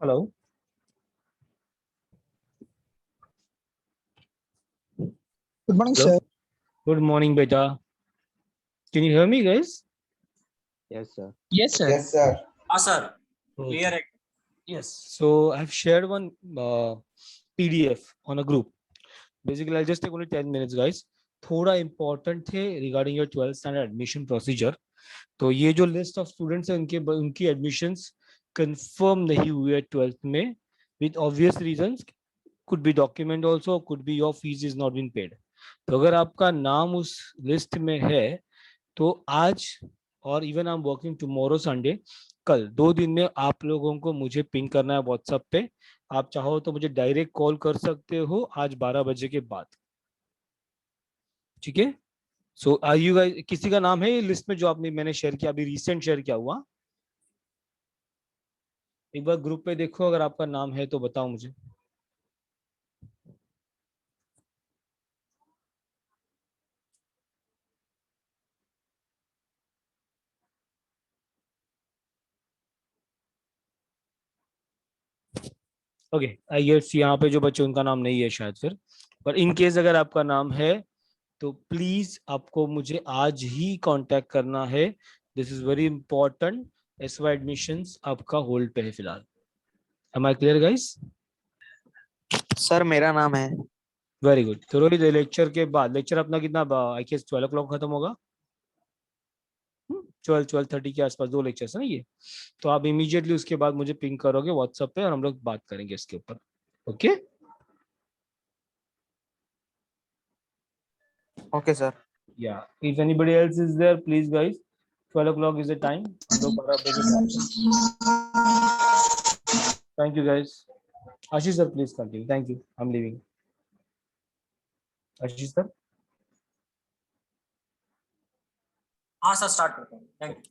Hello. Good morning, Hello. sir. Good morning, beta. Can you hear me, guys? Yes, sir. Yes, sir. Yes, sir. sir. Okay. Clear. Yes. So I've shared one PDF on a group. Basically, I'll just take only 10 minutes, guys. थोड़ा important थे regarding your 12th standard admission procedure. तो ये जो list of students है उनकी admissions confirm नहीं हुए 12th में with obvious reasons. Could be document also, could be your fees is not been paid. तो अगर आपका नाम उस लिस्ट में है तो आज और even I am working tomorrow Sunday, कल 2 दिन में आप लोगों को मुझे पिंग करना है व्हाट्सएप पे. आप चाहो तो मुझे डायरेक्ट कॉल कर सकते हो आज 12 बजे के बाद. ठीक है. सो आर यू गाइस, किसी का नाम है ये लिस्ट में जो आपने मैंने शेयर किया, अभी रिसेंट शेयर किया हुआ? एक बार ग्रुप पे देखो, अगर आपका नाम है तो बताओ मुझे. ओके, आई गेस यहाँ पे जो बच्चे उनका नाम नहीं है शायद फिर, पर इन केस अगर आपका नाम है तो प्लीज आपको मुझे आज ही कांटेक्ट करना है. This is very important. SY admissions आपका होल्ड पे है फिलहाल. Am I clear guys? Sir मेरा नाम है। Very good. तो रोहित, लेक्चर के बाद, लेक्चर अपना कितना, आई गेस 12 o'clock खत्म होगा. 12-12:30 के आसपास 2 लेक्चर्स है ना ये. तो आप इमीडिएटली उसके बाद मुझे पिंग करोगे व्हाट्सएप पे और हम लोग बात करेंगे इसके ऊपर. Okay okay sir. या if anybody else is there please guys, 12 o'clock is the time. हम लोग 12 बजे. Thank you guys. Ashish sir please continue. Thank you. I am leaving. Ashish sir. हाँ सर, स्टार्ट करते हैं. Thank you.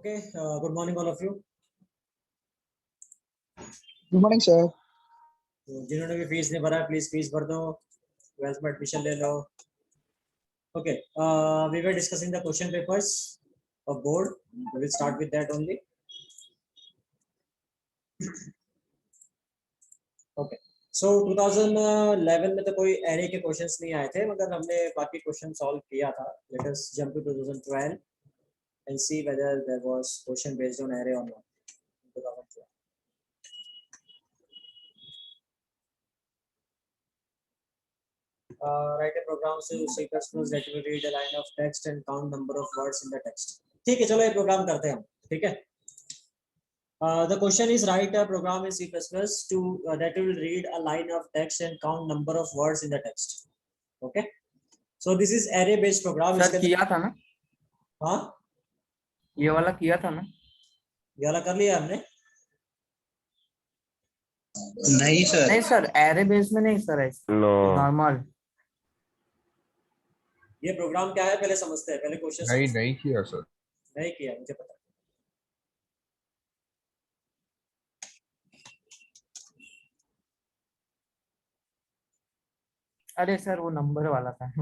Okay, good morning all of you. Good morning, sir. तो जिन्होंने भी fees नहीं भरा है प्लीज फीस भर दो, 12th में एडमिशन ले लो. Okay, we were discussing the question papers of board. We will start with that only. Okay, so 2011 में तो कोई एरे के क्वेश्चंस नहीं आए थे, मगर हमने बाकी क्वेश्चन सॉल्व किया था. Let us jump to 2012 and see whether there was question based on array or not. 2012. Write a program to C++ that will read a line of text and count number of words in the text. ठीक है, चलो ये programme करते हैं हम. ठीक है. The question is write a program in C++ to that will read a line of text and count number of words in the text. Okay. So this is array based program. Sir किया था ना, हाँ, ये वाला किया था ना. ये वाला कर लिया हमने. नहीं सर. नहीं सर, एरे बेस में नहीं सर, नॉर्मल. ये प्रोग्राम क्या है पहले समझते हैं, पहले क्वेश्चन नहीं किया सर. नहीं किया, मुझे पता. अरे सर वो नंबर वाला था.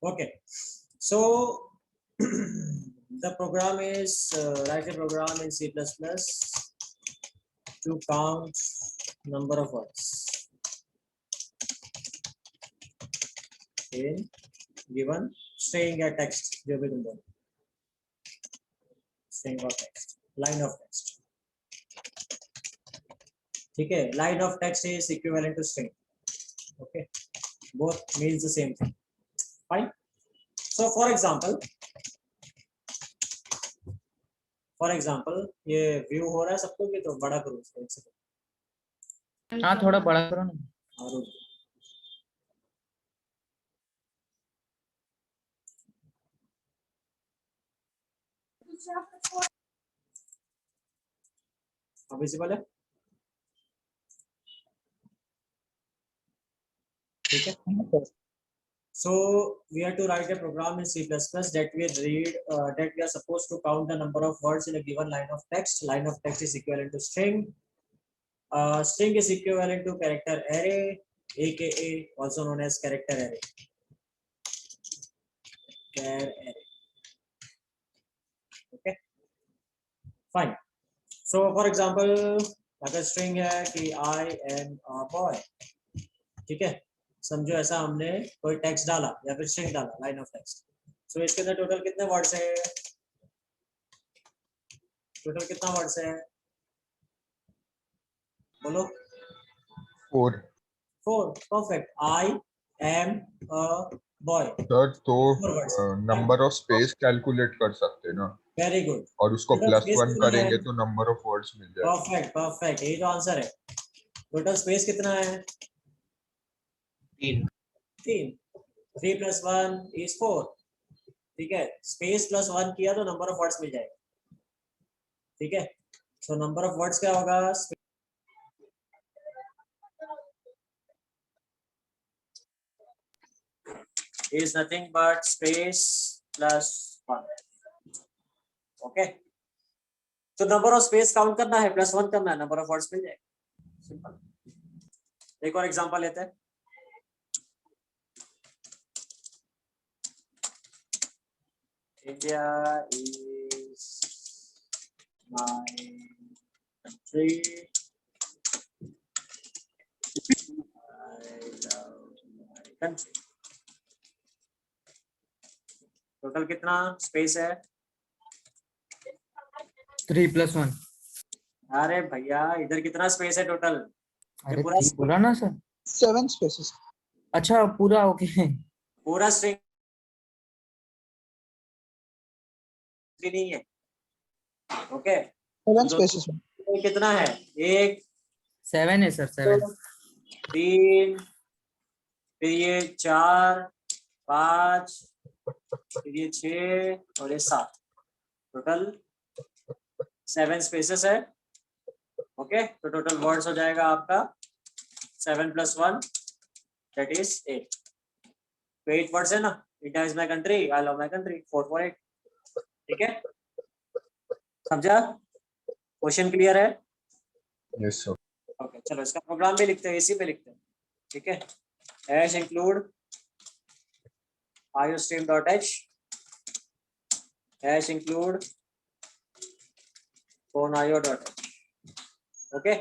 Okay, so the program is write a program in C++ to count number of words in given string या text, जो भी तुम बोलो, string or text, line of text. ठीक है, line of text is equivalent to string. Okay, both means the same thing. Fine. So for example, ये view हो रहा है सबको कि तो बड़ा करो इसको एक सेकंड. हाँ थोड़ा बड़ा करो ना. और विजिबल है. ठीक है. So we have to write a program in C++ that we read that we are supposed to count the number of words in a given line of text. Line of text is equivalent to string. String is equivalent to character array, aka also known as character array. Char array. Okay. Fine. So for example, अगर string है कि I am a boy. ठीक है. समझो ऐसा हमने कोई text डाला या फिर स्ट्रिंग डाला, लाइन ऑफ टेक्स्ट. सो इसके अंदर टोटल कितने वर्ड्स है? टोटल कितना वर्ड्स है बोलो. 4 perfect. I am a boy. Sir तो 4 words. Number of space calculate कर सकते हैं ना, वेरी गुड. और उसको टोटल +1 कितना है? करेंगे तो नंबर ऑफ वर्ड्स मिल जाएगा. परफेक्ट, यही तो आंसर है. टोटल स्पेस कितना है? 3. 3 + 1 is 4. ठीक है. स्पेस +1 किया तो नंबर ऑफ वर्ड्स मिल जाएगा. ठीक है. सो नंबर ऑफ वर्ड्स क्या होगा? is nothing but space +1. Okay. तो नंबर ऑफ स्पेस काउंट करना है, +1 करना है, नंबर ऑफ वर्ड्स मिल जाएगा. सिंपल. एक और एग्जांपल लेते हैं. India is my country. I love my country. Total कितना स्पेस है? 3 + 1. अरे भैया इधर कितना स्पेस है टोटल? अरे पूरा ठीक बोला ना सर. 7 spaces. अच्छा पूरा ओके. पूरा स्ट्रिंग नहीं है. ओके. 7 spaces. कितना है? 1 7 है सर. 7. 3 फिर ये 4 5 फिर ये 6 और ये 7. टोटल 7 स्पेसेस है. ओके. तो टोटल वर्ड्स हो जाएगा आपका 7 + 1 that is 8. तो 8 वर्ड्स है ना. India is my country, I love my country, 4 for 8. ठीक है. समझा? क्वेश्चन क्लियर है? Yes, sir. ओके चलो इसका प्रोग्राम भी लिखते हैं, इसी पे लिखते हैं, ठीक है। Hash include iostream.h hash include phoneio.h। Okay,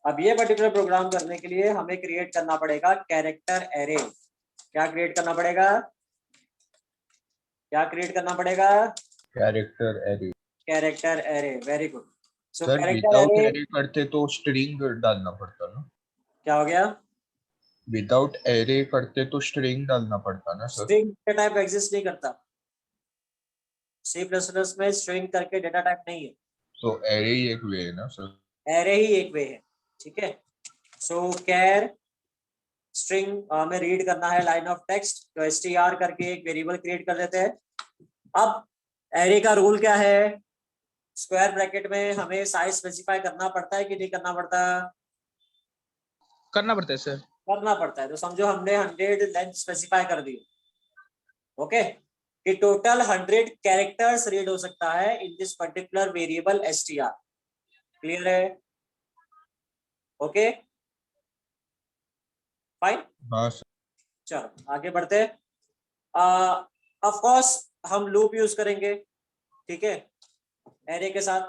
अब ये पर्टिकुलर प्रोग्राम करने के लिए हमें क्रिएट करना पड़ेगा कैरेक्टर एरे। क्या क्रिएट करना पड़ेगा? क्या क्रिएट करना पड़ेगा? Character array. Character array, very good. So sir character without array array करते तो स्ट्रिंग डालना पड़ता ना? क्या हो गया? विदाउट एरे करते तो स्ट्रिंग डालना पड़ता ना sir? String data type exist नहीं करता, C++ में स्ट्रिंग करके डेटा टाइप नहीं है, तो एरे ही एक वे है ना सर? एरे ही एक वे है, ठीक है। सो कैर स्ट्रिंग हमें रीड करना है लाइन ऑफ टेक्स्ट, तो str करके एक वेरिएबल क्रिएट कर देते हैं। अब एरे का रूल क्या है? स्क्वायर ब्रैकेट में हमें साइज स्पेसिफाई करना पड़ता है कि नहीं करना पड़ता? करना पड़ता है सर। करना पड़ता है। तो समझो हमने 100 लेंथ स्पेसिफाई कर दी, ओके, कि टोटल 100 कैरेक्टर्स रीड हो सकता है in this particular variable str। Clear है? ओके फाइन, हाँ सर। चलो आगे बढ़ते हैं। ऑफ कोर्स हम लूप यूज करेंगे, ठीक है, एरे के साथ।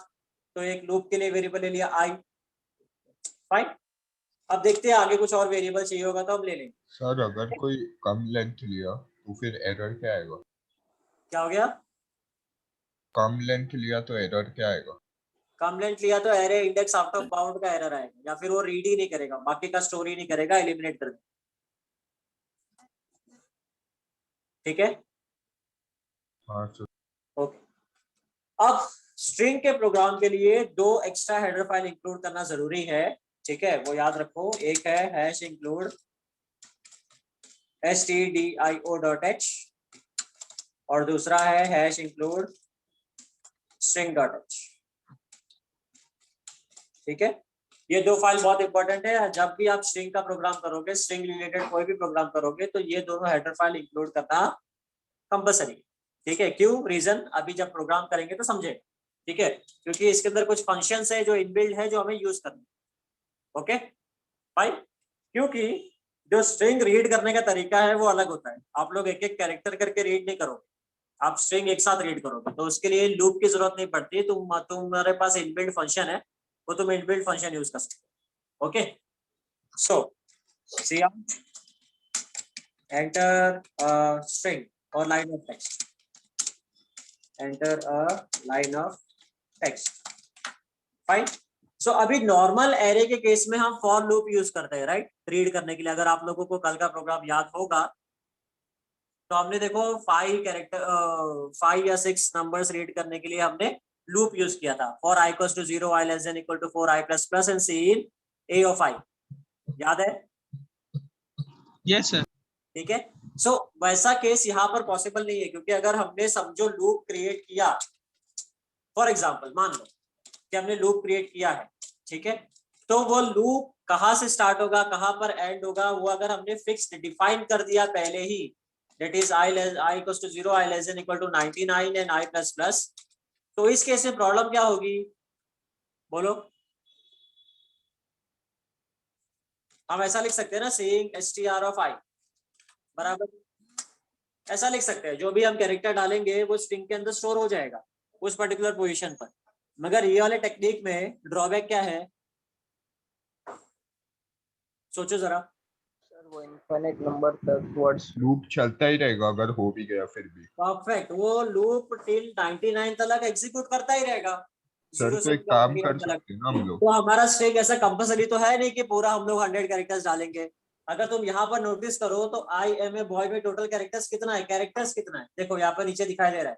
तो एक लूप के लिए वेरिएबल ले लिया i, फाइन। अब देखते हैं आगे कुछ और वेरिएबल चाहिए होगा तो हम ले लेंगे। सर अगर कोई कम लेंथ लिया तो फिर एरर क्या आएगा? क्या हो गया? कम लेंथ लिया तो एरर क्या आएगा? कम लेंथ लिया तो array index out of bound का एरर आएगा, या फिर वो रीड ही नहीं करेगा, बाकी का स्टोर ही नहीं करेगा, एलिमिनेट कर देगा, ठीक है। हाँ सर। ओके, अब स्ट्रिंग के प्रोग्राम के लिए 2 एक्स्ट्रा हेडर फाइल इंक्लूड करना जरूरी है, ठीक है, वो याद रखो। एक है हैश इंक्लूड stdio.h और दूसरा है हैश इंक्लूड string.h, ठीक है। ये 2 फाइल बहुत इंपॉर्टेंट है। जब भी आप स्ट्रिंग का प्रोग्राम करोगे, स्ट्रिंग रिलेटेड कोई भी प्रोग्राम करोगे, तो ये दोनों हेडर फाइल इंक्लूड करना कंपलसरी, ठीक है। क्यों? रीजन अभी जब प्रोग्राम करेंगे तो समझे, ठीक है, क्योंकि इसके अंदर कुछ फंक्शंस है जो इनबिल्ड है, जो हमें यूज करना, ओके फाइन। क्योंकि जो स्ट्रिंग रीड करने का तरीका है वो अलग होता है, आप लोग एक एक कैरेक्टर करके रीड नहीं करोगे, आप स्ट्रिंग एक साथ रीड करोगे, तो उसके लिए लूप की जरूरत नहीं पड़ती। तुम्हारे पास इनबिल्ड फंक्शन है, वो तुम इनबिल्ड फंक्शन यूज कर सकते हो, okay. So see enter string और line of text, enter a line of text, fine. So अभी नॉर्मल एरे के केस में हम फॉर लूप यूज करते हैं, राइट, रीड करने के लिए। अगर आप लोगों को कल का प्रोग्राम याद होगा तो हमने देखो 5 या 6 नंबर्स रीड करने के लिए हमने लूप यूज किया था। For i equals to 0, i less than equal to 4, i plus plus and c in a of i, याद है? Yes sir. ठीक है। सो वैसा केस यहाँ पर पॉसिबल नहीं है, क्योंकि अगर हमने समझो लूप क्रिएट किया, फॉर एग्जाम्पल मान लो कि हमने लूप क्रिएट किया है, ठीक है, तो वो लूप कहाँ से स्टार्ट होगा, कहाँ पर एंड होगा, वो अगर हमने फिक्स्ड डिफाइन कर दिया पहले ही, that is i equals to 0, i less than equal to 99 and i plus plus, तो इस केस में प्रॉब्लम क्या होगी? बोलो। हम ऐसा लिख सकते हैं ना, सेइंग str ऑफ i बराबर, ऐसा लिख सकते हैं। जो भी हम कैरेक्टर डालेंगे वो स्ट्रिंग के अंदर स्टोर हो जाएगा उस पर्टिकुलर पोजीशन पर। मगर ये वाले टेक्निक में ड्रॉबैक क्या है, सोचो जरा। सर वो इनफिनिट नंबर तक वर्ड्स लूप चलता ही रहेगा अगर हो भी गया फिर भी। परफेक्ट, वो लूप टिल 99 तक एग्जीक्यूट करता ही रहेगा। सर 0 तो से एक काम 99 कर तक। सकते हैं ना हम लोग। तो हमारा स्ट्रिंग ऐसा कंपलसरी तो है नहीं कि पूरा हम लोग 100 कैरेक्टर्स डालेंगे। अगर तुम यहाँ पर नोटिस करो तो आई एम ए बॉय में टोटल कैरेक्टर्स कितना है, कैरेक्टर्स कितना है, देखो यहाँ पर नीचे दिखाई दे रहा है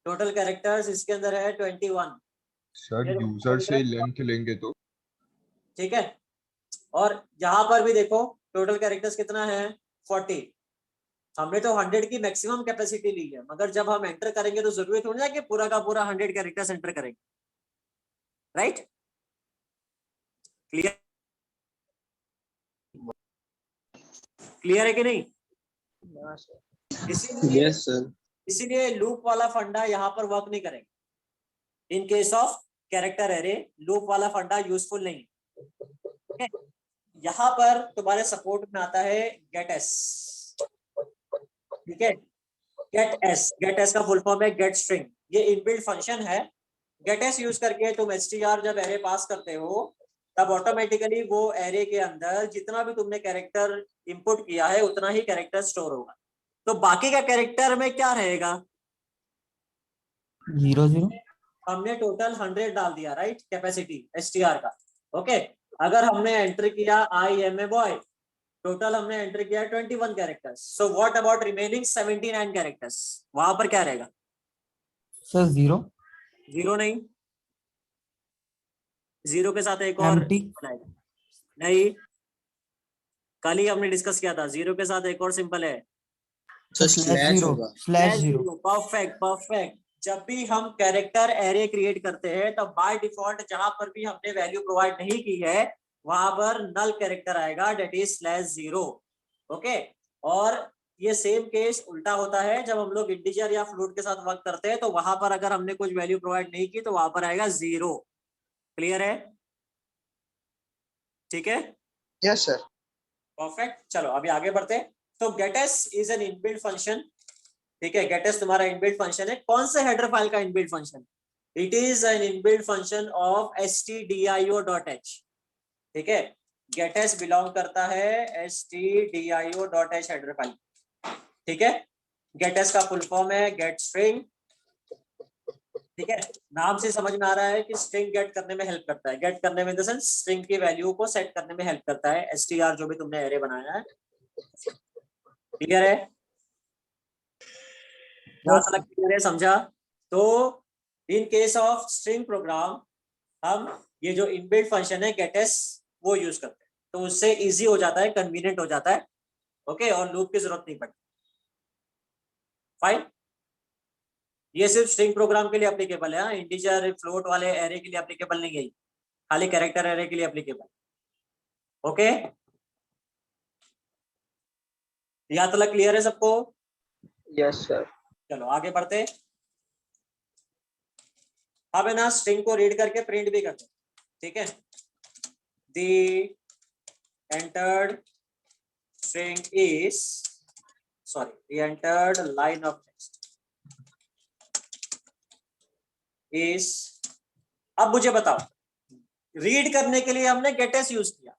टोटल कैरेक्टर्स, इसके अंदर है 21। सर यूजर से ही लेंथ लेंगे तो ठीक है, और यहाँ पर भी देखो टोटल कैरेक्टर्स कितना है, 40। हमने तो 100 की मैक्सिमम कैपेसिटी ली है, मगर जब हम एंटर करेंगे तो जरूरी थोड़ी ना कि पूरा का पूरा 100 कैरेक्टर्स एंटर करेंगे, राइट? क्लियर, क्लियर है कि नहीं? इसीलिए यस सर। इसीलिए लूप वाला फंडा यहाँ पर वर्क नहीं करेगा इन case of character array, loop वाला फंडा यूजफुल नहीं है। okay? यहाँ पर तुम्हारे सपोर्ट में आता है गेट एस, ठीक है। गेट एस का फुल फॉर्म है गेट स्ट्रिंग, ये इनबिल्ट फंक्शन है। गेट एस यूज करके तुम str जब एरे पास करते हो तब ऑटोमेटिकली वो एरे के अंदर जितना भी तुमने कैरेक्टर इंपुट किया है उतना ही कैरेक्टर स्टोर होगा। तो बाकी का कैरेक्टर में क्या रहेगा? 0 0 हमने टोटल 100 डाल दिया, राइट, कैपेसिटी str का। ओके, अगर हमने एंटर किया I am a boy, total हमने एंटर किया 21 characters. So what about remaining 79 characters, वहां पर क्या रहेगा? सर 0 जीरो नहीं, जीरो के साथ एक और एम्प्टी बनाएगा। नहीं, कल ही हमने डिस्कस किया था, जीरो के साथ एक और सिंपल है, sir slash 0 slash 0 perfect perfect. जब भी हम कैरेक्टर एरे क्रिएट करते हैं तब बाय डिफॉल्ट जहां पर भी हमने वैल्यू प्रोवाइड नहीं की है वहां पर नल कैरेक्टर आएगा, डेट इज /0। ओके, और ये सेम केस उल्टा होता है जब हम लोग इंटीजर या फ्लोट के साथ वर्क करते हैं, तो वहां पर अगर हमने कुछ वैल्यू प्रोवाइड नहीं की तो वहां पर आएगा 0। क्लियर है? ठीक है, यस सर। परफेक्ट। चलो अभी आगे बढ़ते हैं। तो gates is an inbuilt function, ठीक है, गेटस तुम्हारा इनबिल्ट फंक्शन है। कौन से हेडर फाइल का inbuilt function? It is an inbuilt function of stdio.h, ठीक है। गेटस बिलोंग करता है stdio.h हेडर फाइल, ठीक है। गेटस का फुल फॉर्म है गेट स्ट्रिंग, ठीक है। नाम से समझ में आ रहा है कि स्ट्रिंग गेट करने में हेल्प करता है। गेट करने में इन द सेंस स्ट्रिंग की वैल्यू को सेट करने में हेल्प करता है, str जो भी तुमने एरे बनाया है। क्लियर है? क्लियर है, समझा? तो in case of string program हम ये जो इनबिल्ट फंक्शन है गेटस वो यूज करते हैं, तो उससे इजी हो जाता है, कन्वीनियंट हो जाता है। ओके, और लूप की जरूरत नहीं पड़ती। फाइन, ये सिर्फ स्ट्रिंग प्रोग्राम के लिए एप्लीकेबल है, इंटीजर फ्लोट वाले एरे के लिए एप्लीकेबल नहीं है, खाली कैरेक्टर एरे के लिए एप्लीकेबल। ओके, यहाँ तक क्लियर है सबको? Yes sir. चलो आगे बढ़ते। अब है ना स्ट्रिंग को रीड करके प्रिंट भी करते, ठीक है। The entered string is, sorry, the entered line of text is. अब मुझे बताओ, रीड करने के लिए हमने गेटस यूज किया,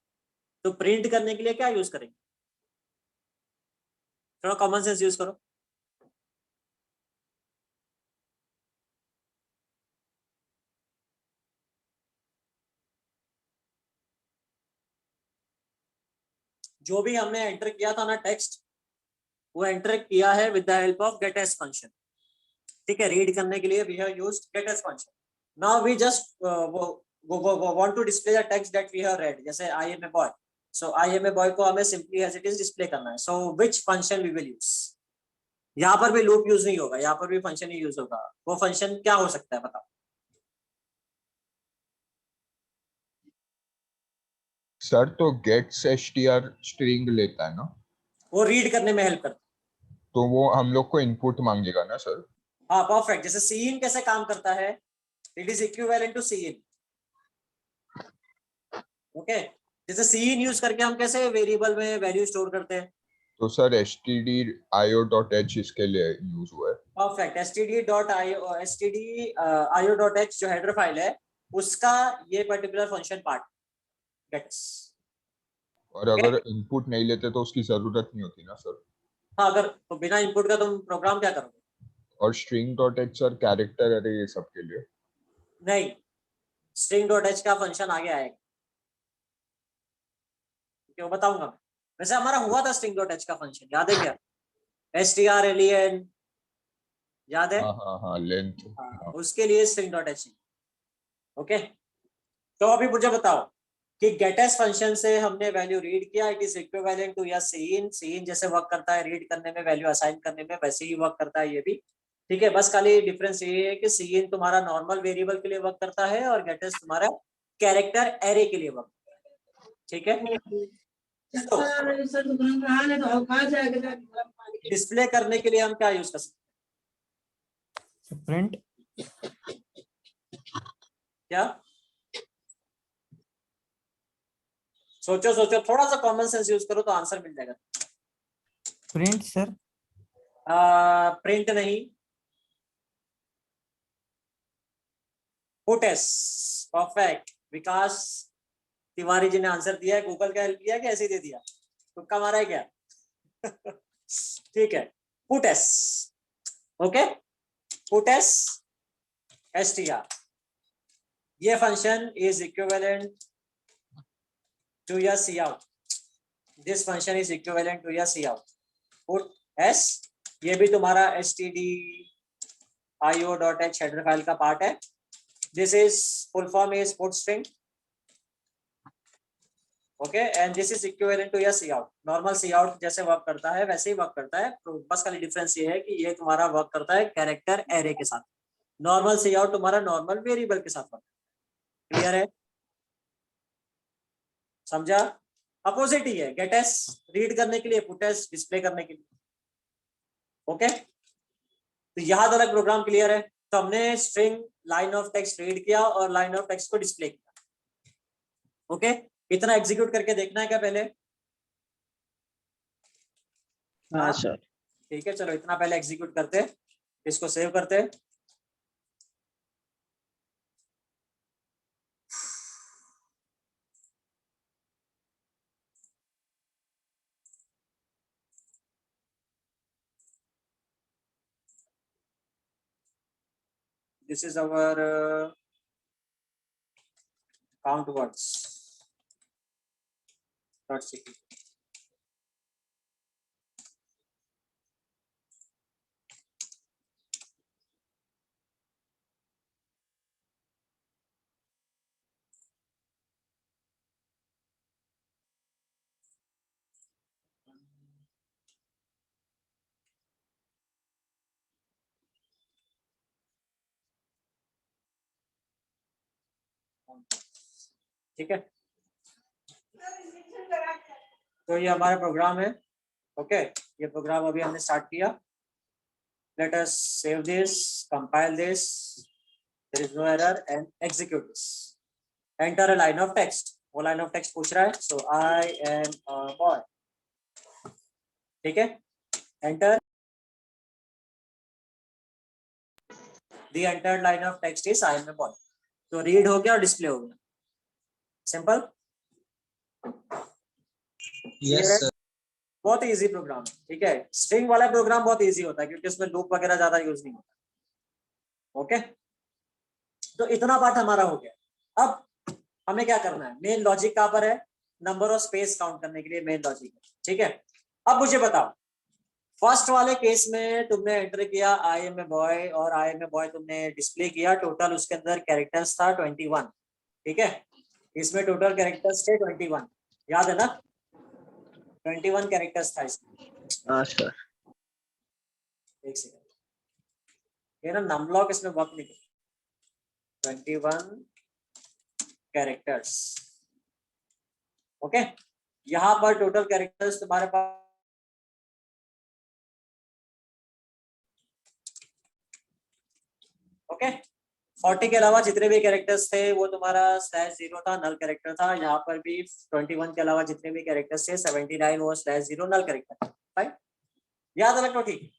तो प्रिंट करने के लिए क्या यूज करेंगे? थोड़ा कॉमन सेंस यूज करो। जो भी हमने एंटर किया था ना टेक्स्ट, वो एंटर किया है with the help of gets function, ठीक है। रीड करने के लिए we have used gets function. Now we just want to display the text that we have read, जैसे I am a boy. So I am a boy को हमें simply as it is display करना है। So which function we will use? यहाँ पर भी loop use नहीं होगा, यहाँ पर भी फंक्शन ही यूज होगा। वो फंक्शन क्या हो सकता है बताओ? सर तो गेट्स str स्ट्रिंग लेता है ना, वो रीड करने में हेल्प करता है। तो वो हम लोग को इनपुट मांगेगा ना सर? हाँ परफेक्ट। जैसे सीइन कैसे काम करता है, it is equivalent to cin. Okay, जैसे सीइन यूज करके हम कैसे वेरिएबल में वैल्यू स्टोर करते हैं। तो सर stdio.h इसके लिए यूज हुआ है। परफेक्ट, stdio.h जो हेडर फाइल है उसका ये पर्टिकुलर फंक्शन पार्ट गेट्स। और अगर इनपुट नहीं लेते तो उसकी जरूरत नहीं होती ना सर? हाँ, अगर तो बिना इनपुट का तुम प्रोग्राम क्या करोगे? और string.h सर कैरेक्टर अरे ये सब के लिए? नहीं, string.h का फंक्शन आगे आएगा, क्यों बताऊंगा मैं। वैसे हमारा हुआ था string.h का फंक्शन, याद है क्या? strlen, याद है? हाँ लेंथ। हाँ, उसके लिए string.h। ओके, तो अभी मुझे बताओ कि गेटस फंक्शन से हमने वैल्यू रीड किया, इट इज इक्विवेलेंट टू या सीन। सीन जैसे वर्क करता है रीड करने में, वैल्यू असाइन करने में, वैसे ही वर्क करता है ये भी, ठीक है। बस खाली डिफरेंस ये है कि सीन तुम्हारा नॉर्मल वेरिएबल के लिए वर्क करता है और गेटस तुम्हारा कैरेक्टर एरे के लिए वर्क करता है, ठीक है। तो डिस्प्ले करने के लिए हम क्या यूज कर सकते प्रिंट क्या सोचो सोचो, थोड़ा सा कॉमन सेंस यूज करो तो आंसर मिल जाएगा। Print sir. प्रिंट नहीं, पुट एस। परफेक्ट। विकास तिवारी जी ने आंसर दिया है, गूगल का हेल्प किया कि ऐसे ही दे दिया, तुक्का मारा है क्या? ठीक है, puts. Okay, puts str, ये फंक्शन इज इक्विवेलेंट टू या cout. This function is equivalent to या सी आउट। पुट एस, ये भी तुम्हारा stdio.h हेडर फाइल का पार्ट है। This is full form is put string. Okay, and this is equivalent to या cout. Normal cout जैसे work करता है वैसे ही वर्क करता है, तो बस खाली डिफरेंस ये है कि ये तुम्हारा वर्क करता है कैरेक्टर एरे के साथ। नॉर्मल सी आउट तुम्हारा नॉर्मल वेरिएबल के साथ वर्क। क्लियर है? समझा? अपोजिट ही है, गेट एस रीड करने के लिए, पुट एस डिस्प्ले करने के लिए। ओके, तो यहां तक प्रोग्राम क्लियर है। तो हमने string line of text read किया और लाइन ऑफ टेक्स्ट को डिस्प्ले किया। ओके, इतना एग्जीक्यूट करके देखना है क्या पहले? हाँ सर। ठीक है, चलो इतना पहले एग्जीक्यूट करते, इसको सेव करते। This is our count words. .cp. ठीक है, तो ये हमारा प्रोग्राम है। ओके, ये प्रोग्राम अभी हमने स्टार्ट किया। Let us save this, compile this, there is no error, and execute this. Enter a line of text. वो लाइन ऑफ टेक्स्ट पूछ रहा है, so I am a boy. ठीक है, enter. The entered line of text is I am a boy. तो read हो गया और डिस्प्ले हो गया। सिंपल। Yes sir. बहुत इजी प्रोग्राम है। ठीक है, स्ट्रिंग वाला प्रोग्राम बहुत इजी होता है क्योंकि उसमें लूप वगैरह ज्यादा यूज नहीं होता। ओके, तो इतना पार्ट हमारा हो गया। अब हमें क्या करना है? मेन लॉजिक कहां पर है? नंबर ऑफ स्पेस काउंट करने के लिए मेन लॉजिक है। ठीक है, अब मुझे बताओ, फर्स्ट वाले केस में तुमने एंटर किया आई एम ए बॉय, और आई एम ए बॉय तुमने डिस्प्ले किया। टोटल उसके अंदर कैरेक्टर्स था 21। ठीक है, इसमें टोटल कैरेक्टर्स थे 21, याद है ना? 21 कैरेक्टर्स था इसमें। हाँ सर। एक सेकंड, ये ना नमलॉक इसमें वर्क नहीं करता। 21 कैरेक्टर्स। ओके, यहां पर टोटल कैरेक्टर्स तुम्हारे पास ओके 40 के अलावा जितने भी कैरेक्टर्स थे वो तुम्हारा /0 था, नल कैरेक्टर था। यहाँ पर भी 21 के अलावा जितने भी कैरेक्टर्स थे 79 वो /0 नल कैरेक्टर। राइट, याद रखो। ठीक,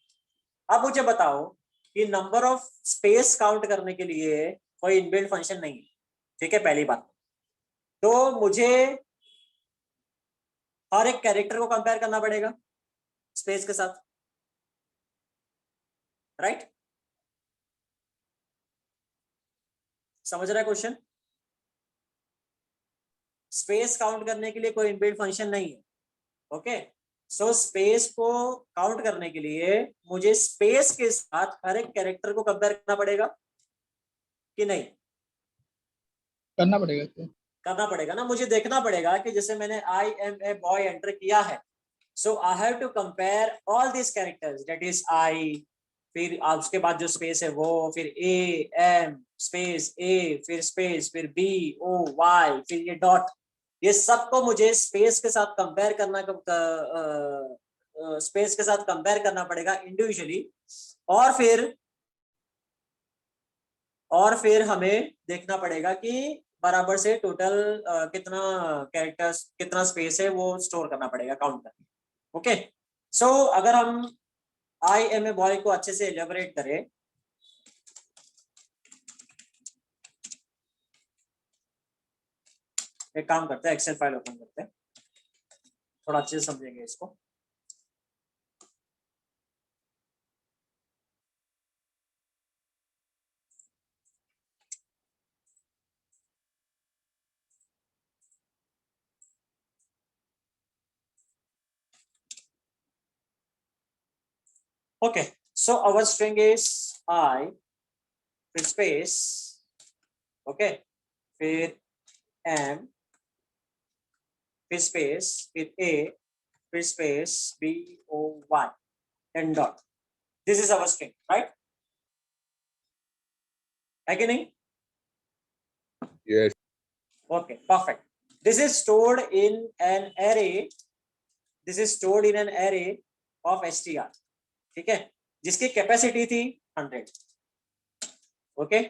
अब मुझे बताओ कि नंबर ऑफ स्पेस काउंट करने के लिए कोई इनबिल्ट फंक्शन नहीं है। ठीक है, पहली बात तो मुझे हर एक कैरेक्टर को कंपेयर करना पड़ेगा स्पेस के साथ। राइट, समझ रहा है क्वेश्चन? स्पेस काउंट करने के लिए कोई इनबिल्ट फंक्शन नहीं है। ओके, सो स्पेस को काउंट करने के लिए मुझे स्पेस के साथ हर एक कैरेक्टर को कंपेयर करना पड़ेगा कि नहीं? करना पड़ेगा क्या? करना पड़ेगा ना। मुझे देखना पड़ेगा कि जैसे मैंने I am a boy enter किया है, so I have to compare all this characters, that is i, फिर उसके बाद जो स्पेस है वो, फिर ए एम स्पेस ए, फिर स्पेस, फिर बी ओ वाई, फिर ये डॉट, ये सबको मुझे स्पेस के साथ कंपेयर करना, स्पेस के साथ कंपेयर करना पड़ेगा इंडिविजुअली। और फिर हमें देखना पड़ेगा कि बराबर से टोटल कितना कैरेक्टर्स कितना स्पेस है वो स्टोर करना पड़ेगा काउंट करके। ओके, सो अगर हम आई एम ए बॉय को अच्छे से एलेबोरेट करें, एक काम करते हैं, एक्सेल फाइल ओपन करते हैं, थोड़ा अच्छे से समझेंगे इसको। Okay, so our string is I, फिर space, okay, फिर M, फिर space, फिर A, फिर space, B, O, Y, and dot. This is our string, right? है कि नहीं? Yes. Okay, perfect. This is stored in an array. This is stored in an array of str. ठीक है, जिसकी capacity थी 100. Okay,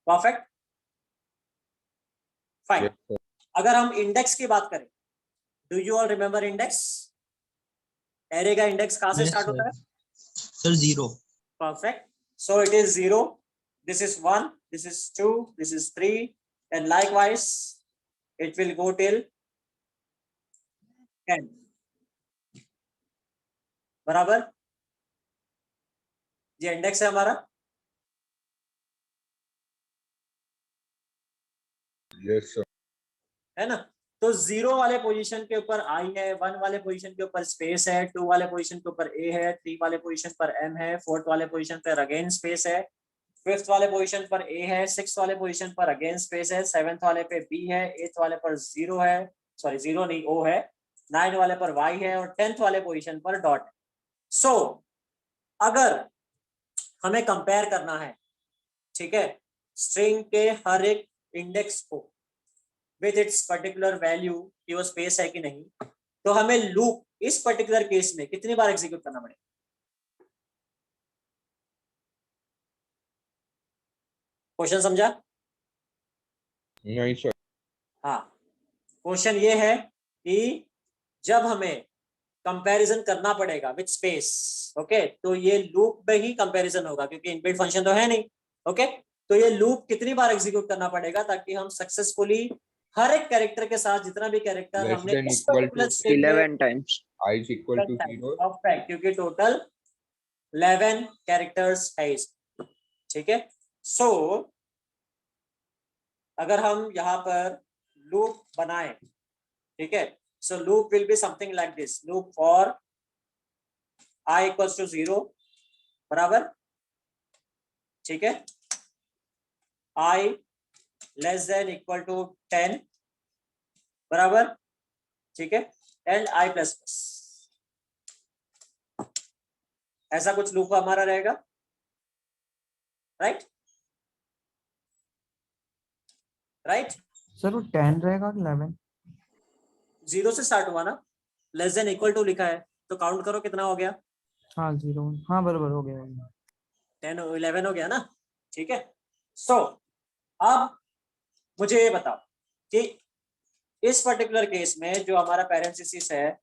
perfect, fine. Yes, sir. अगर हम index की बात करें, do you all remember index? Array का इंडेक्स कहां से स्टार्ट होता है? Sir 0. Perfect. So it is 0. This is 1. This is 2. This is 3. And likewise, it will go till 10. बराबर, ये इंडेक्स है हमारा। Yes, sir. है ना? तो 0 वाले पोजीशन के ऊपर आई है, 1 वाले पोजीशन के ऊपर स्पेस है, 2 वाले पोजीशन के ऊपर ए है, 3 वाले पोजीशन पर एम है, 4th वाले पोजीशन पर अगेन स्पेस है, 5th वाले पोजीशन पर ए है, 6th वाले पोजीशन पर अगेन स्पेस है, 7th वाले पे बी है, 8th वाले पर 0 है, सॉरी 0 नहीं ओ है, 9 वाले पर वाई है और 10th वाले पोजीशन पर डॉट है। सो अगर हमें कंपेयर करना है, ठीक है, स्ट्रिंग के हर एक इंडेक्स को विद इट्स पर्टिकुलर वैल्यू कि वो स्पेस है कि नहीं, तो हमें लूप इस पर्टिकुलर केस में कितनी बार एग्जीक्यूट करना पड़ेगा? क्वेश्चन समझा? नहीं सर। हाँ, क्वेश्चन ये है कि जब हमें कंपैरिजन करना पड़ेगा विद स्पेस, ओके, तो ये लूप में ही कंपैरिजन होगा क्योंकि इनबिल्ट फंक्शन तो है नहीं। ओके, तो ये लूप कितनी बार एग्जीक्यूट करना पड़ेगा ताकि हम सक्सेसफुली हर एक कैरेक्टर के साथ जितना भी कैरेक्टर Less हमने than इस equal पर्टिकुलर to स्ट्रिंग में 11 times. I is equal to 0. Perfect, क्योंकि टोटल 11 कैरेक्टर्स है इसमें। ठीक है, सो अगर हम यहाँ पर लूप बनाएं, ठीक है, so loop will be something like this, loop for i equals to 0, बराबर, ठीक है, i less than equal to 10, बराबर, ठीक है, एंड i प्लस प्लस, ऐसा कुछ लूप हमारा रहेगा, राइट? राइट, सर वो 10 रहेगा कि 11? 0 से स्टार्ट हुआ ना, लेस देन इक्वल टू लिखा है, तो काउंट करो कितना हो गया? हाँ 0, हाँ बराबर हो गया। 10 11 हो गया ना, ठीक है। सो अब मुझे ये बताओ कि इस पर्टिकुलर केस में जो हमारा पैरेंथेसिस है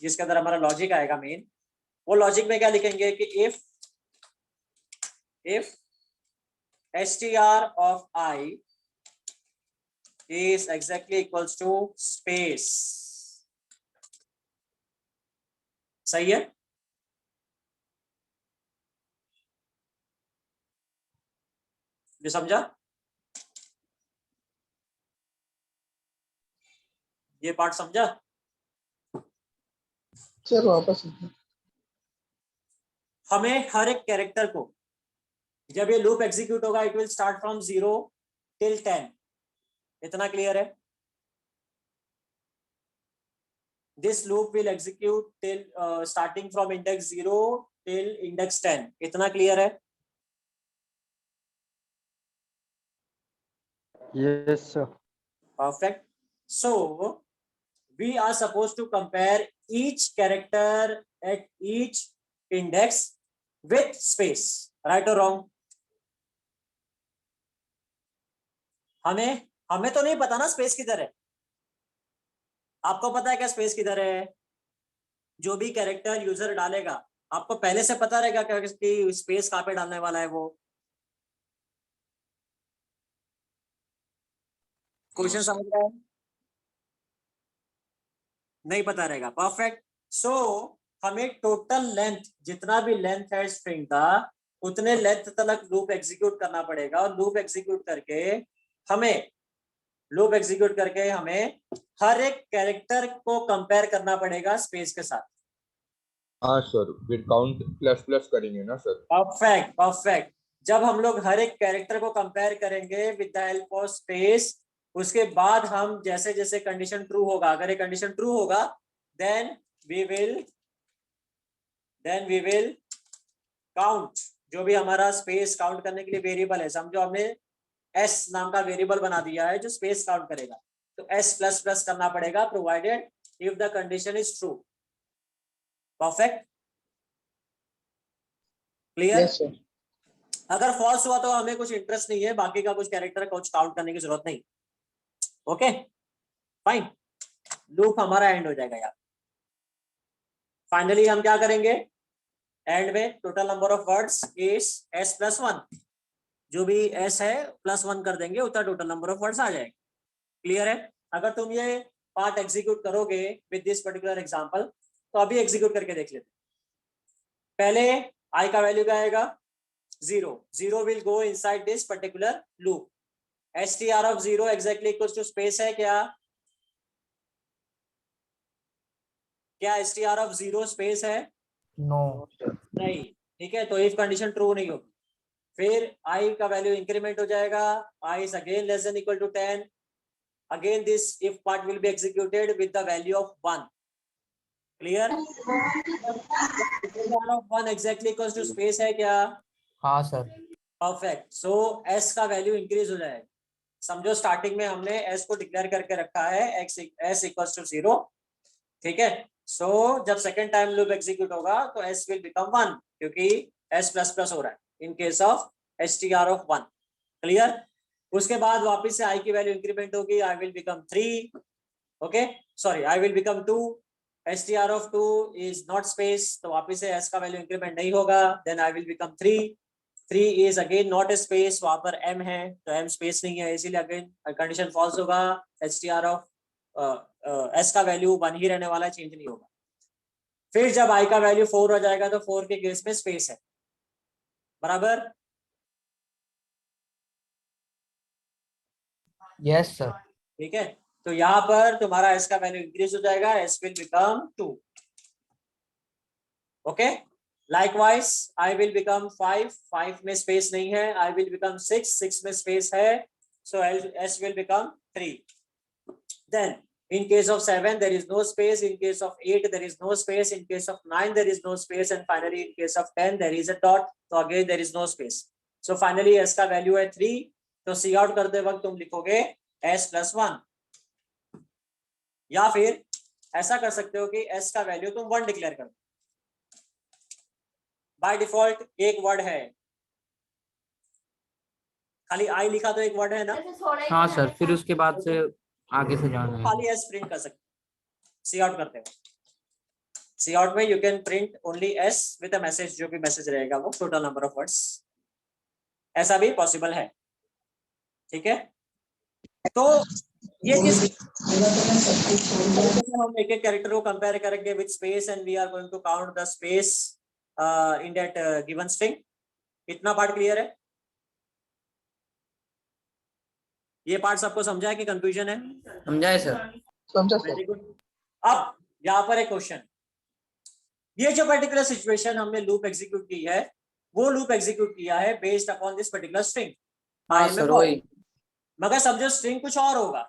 जिसके अंदर हमारा लॉजिक आएगा मेन, वो लॉजिक में क्या लिखेंगे कि if str of I is exactly equals to space, सही है? जो समझा? ये पार्ट समझा? सर वापस हमें हर एक कैरेक्टर को जब ये लूप एग्जीक्यूट होगा it will start from 0 till 10, इतना क्लियर है? This loop will execute till starting from index 0 till index 10, इतना क्लियर है? Yes, sir. Perfect. So we are supposed to compare each character at each index with space, right or wrong? हमें हमें तो नहीं पता ना space किधर है, आपको पता है क्या स्पेस किधर है? जो भी कैरेक्टर यूजर डालेगा आपको पहले से पता रहेगा कि स्पेस कहाँ पे डालने वाला है वो। क्वेश्चन समझ रहा है? नहीं पता रहेगा, परफेक्ट। सो हमें टोटल लेंथ, जितना भी लेंथ है स्ट्रिंग का, उतने लेंथ तक लूप एग्जीक्यूट करना पड़ेगा, और लूप एग्जीक्यूट करके हमें हर एक कैरेक्टर को कंपेयर करना पड़ेगा स्पेस के साथ। हाँ सर, फिर काउंट प्लस प्लस करेंगे ना सर? Perfect perfect. जब हम लोग हर एक कैरेक्टर को कंपेयर करेंगे with the help of space, उसके बाद हम जैसे जैसे कंडीशन ट्रू होगा, अगर ये कंडीशन ट्रू होगा देन वी विल काउंट, जो भी हमारा स्पेस काउंट करने के लिए वेरिएबल है, समझो हमने एस नाम का वेरिएबल बना दिया है जो स्पेस काउंट करेगा, तो एस प्लस प्लस करना पड़ेगा provided if the condition is true. Perfect, clear? Yes sir. अगर फॉल्स हुआ तो हमें कुछ इंटरेस्ट नहीं है, बाकी का कुछ कैरेक्टर कुछ काउंट करने की जरूरत नहीं। ओके फाइन, लूप हमारा एंड हो जाएगा यार। फाइनली हम क्या करेंगे, एंड में total number of words is s plus one, जो भी एस है प्लस वन कर देंगे, उतना टोटल नंबर ऑफ वर्ड्स आ जाएगा। क्लियर है? अगर तुम ये पार्ट एग्जीक्यूट करोगे विद दिस पर्टिकुलर एग्जांपल, तो अभी एग्जीक्यूट करके देख लेते। पहले आई का वैल्यू क्या आएगा? 0, 0 will go inside this particular loop. str of 0 exactly equals to space है क्या? क्या str of 0 space है? नो नहीं, ठीक है, तो if condition true नहीं होगी, फिर i का वैल्यू इंक्रीमेंट हो जाएगा, i is again less than equal to 10, again this if part will be executed with the value of 1. Clear? of 1 exactly equals to space है क्या? हाँ सर। परफेक्ट। सो s का वैल्यू इंक्रीज हो जाएगा। समझो starting में हमने s को डिक्लेयर करके रखा है s इक्वल्स टू 0, ठीक है। सो जब सेकेंड टाइम लूप एग्जीक्यूट होगा तो s विल बिकम 1, क्योंकि s प्लस प्लस हो रहा है in case of str of 1। Clear? उसके बाद वापस से i की वैल्यू इंक्रीमेंट होगी, i will become 3, okay sorry i will become 2, str of 2 is not space, तो वापस से s का वैल्यू इंक्रीमेंट नहीं होगा, then i will become 3 is again not a space, वहां पर m है तो m स्पेस नहीं है, इसीलिए अगेन कंडीशन फॉल्स होगा, str ऑफ s का वैल्यू 1 ही रहने वाला है, चेंज नहीं होगा। फिर जब i का वैल्यू 4 हो जाएगा तो 4 के केस में स्पेस है, बराबर? Yes sir. ठीक है, तो यहाँ पर तुम्हारा s का वैल्यू इंक्रीज हो जाएगा, s will become 2, okay. Likewise, I will become 5, 5 में स्पेस नहीं है, I will become 6, 6 में स्पेस है, so S will become 3. Then, in case of 7, there is no space, in case of 8, there is no space, in case of 9, there is no space, and finally, in case of 10, there is a dot, so again, there is no space. So finally, S का value है 3, तो सी out करते वक्त तुम लिखोगे S plus 1, या फिर ऐसा कर सकते हो कि S का वैल्यू तुम 1 डिक्लेयर कर दो। बाय डिफॉल्ट एक वर्ड है, खाली आई लिखा तो एक वर्ड है ना, हाँ सर, फिर उसके बाद से आगे से जाना है। खाली एस प्रिंट कर सकते, सी आउट करते हो, सी आउट में you can print only S with a message, जो भी मैसेज रहेगा वो टोटल नंबर ऑफ वर्ड्स, ऐसा भी पॉसिबल है, ठीक है। तो ये किस हम एक एक कैरेक्टर को कंपेयर करेंगे with space and we are going to count the space in that given string। इतना पार्ट क्लियर है? ये पार्ट सबको समझा है कि कंफ्यूजन है? समझा है सर। समझा वेरी सर। गुड। अब यहाँ पर एक क्वेश्चन, ये जो पर्टिकुलर सिचुएशन हमने लूप एग्जीक्यूट की है, वो लूप एग्जीक्यूट किया है based upon this particular string, हाँ सर वही। मगर समझो स्ट्रिंग कुछ और होगा,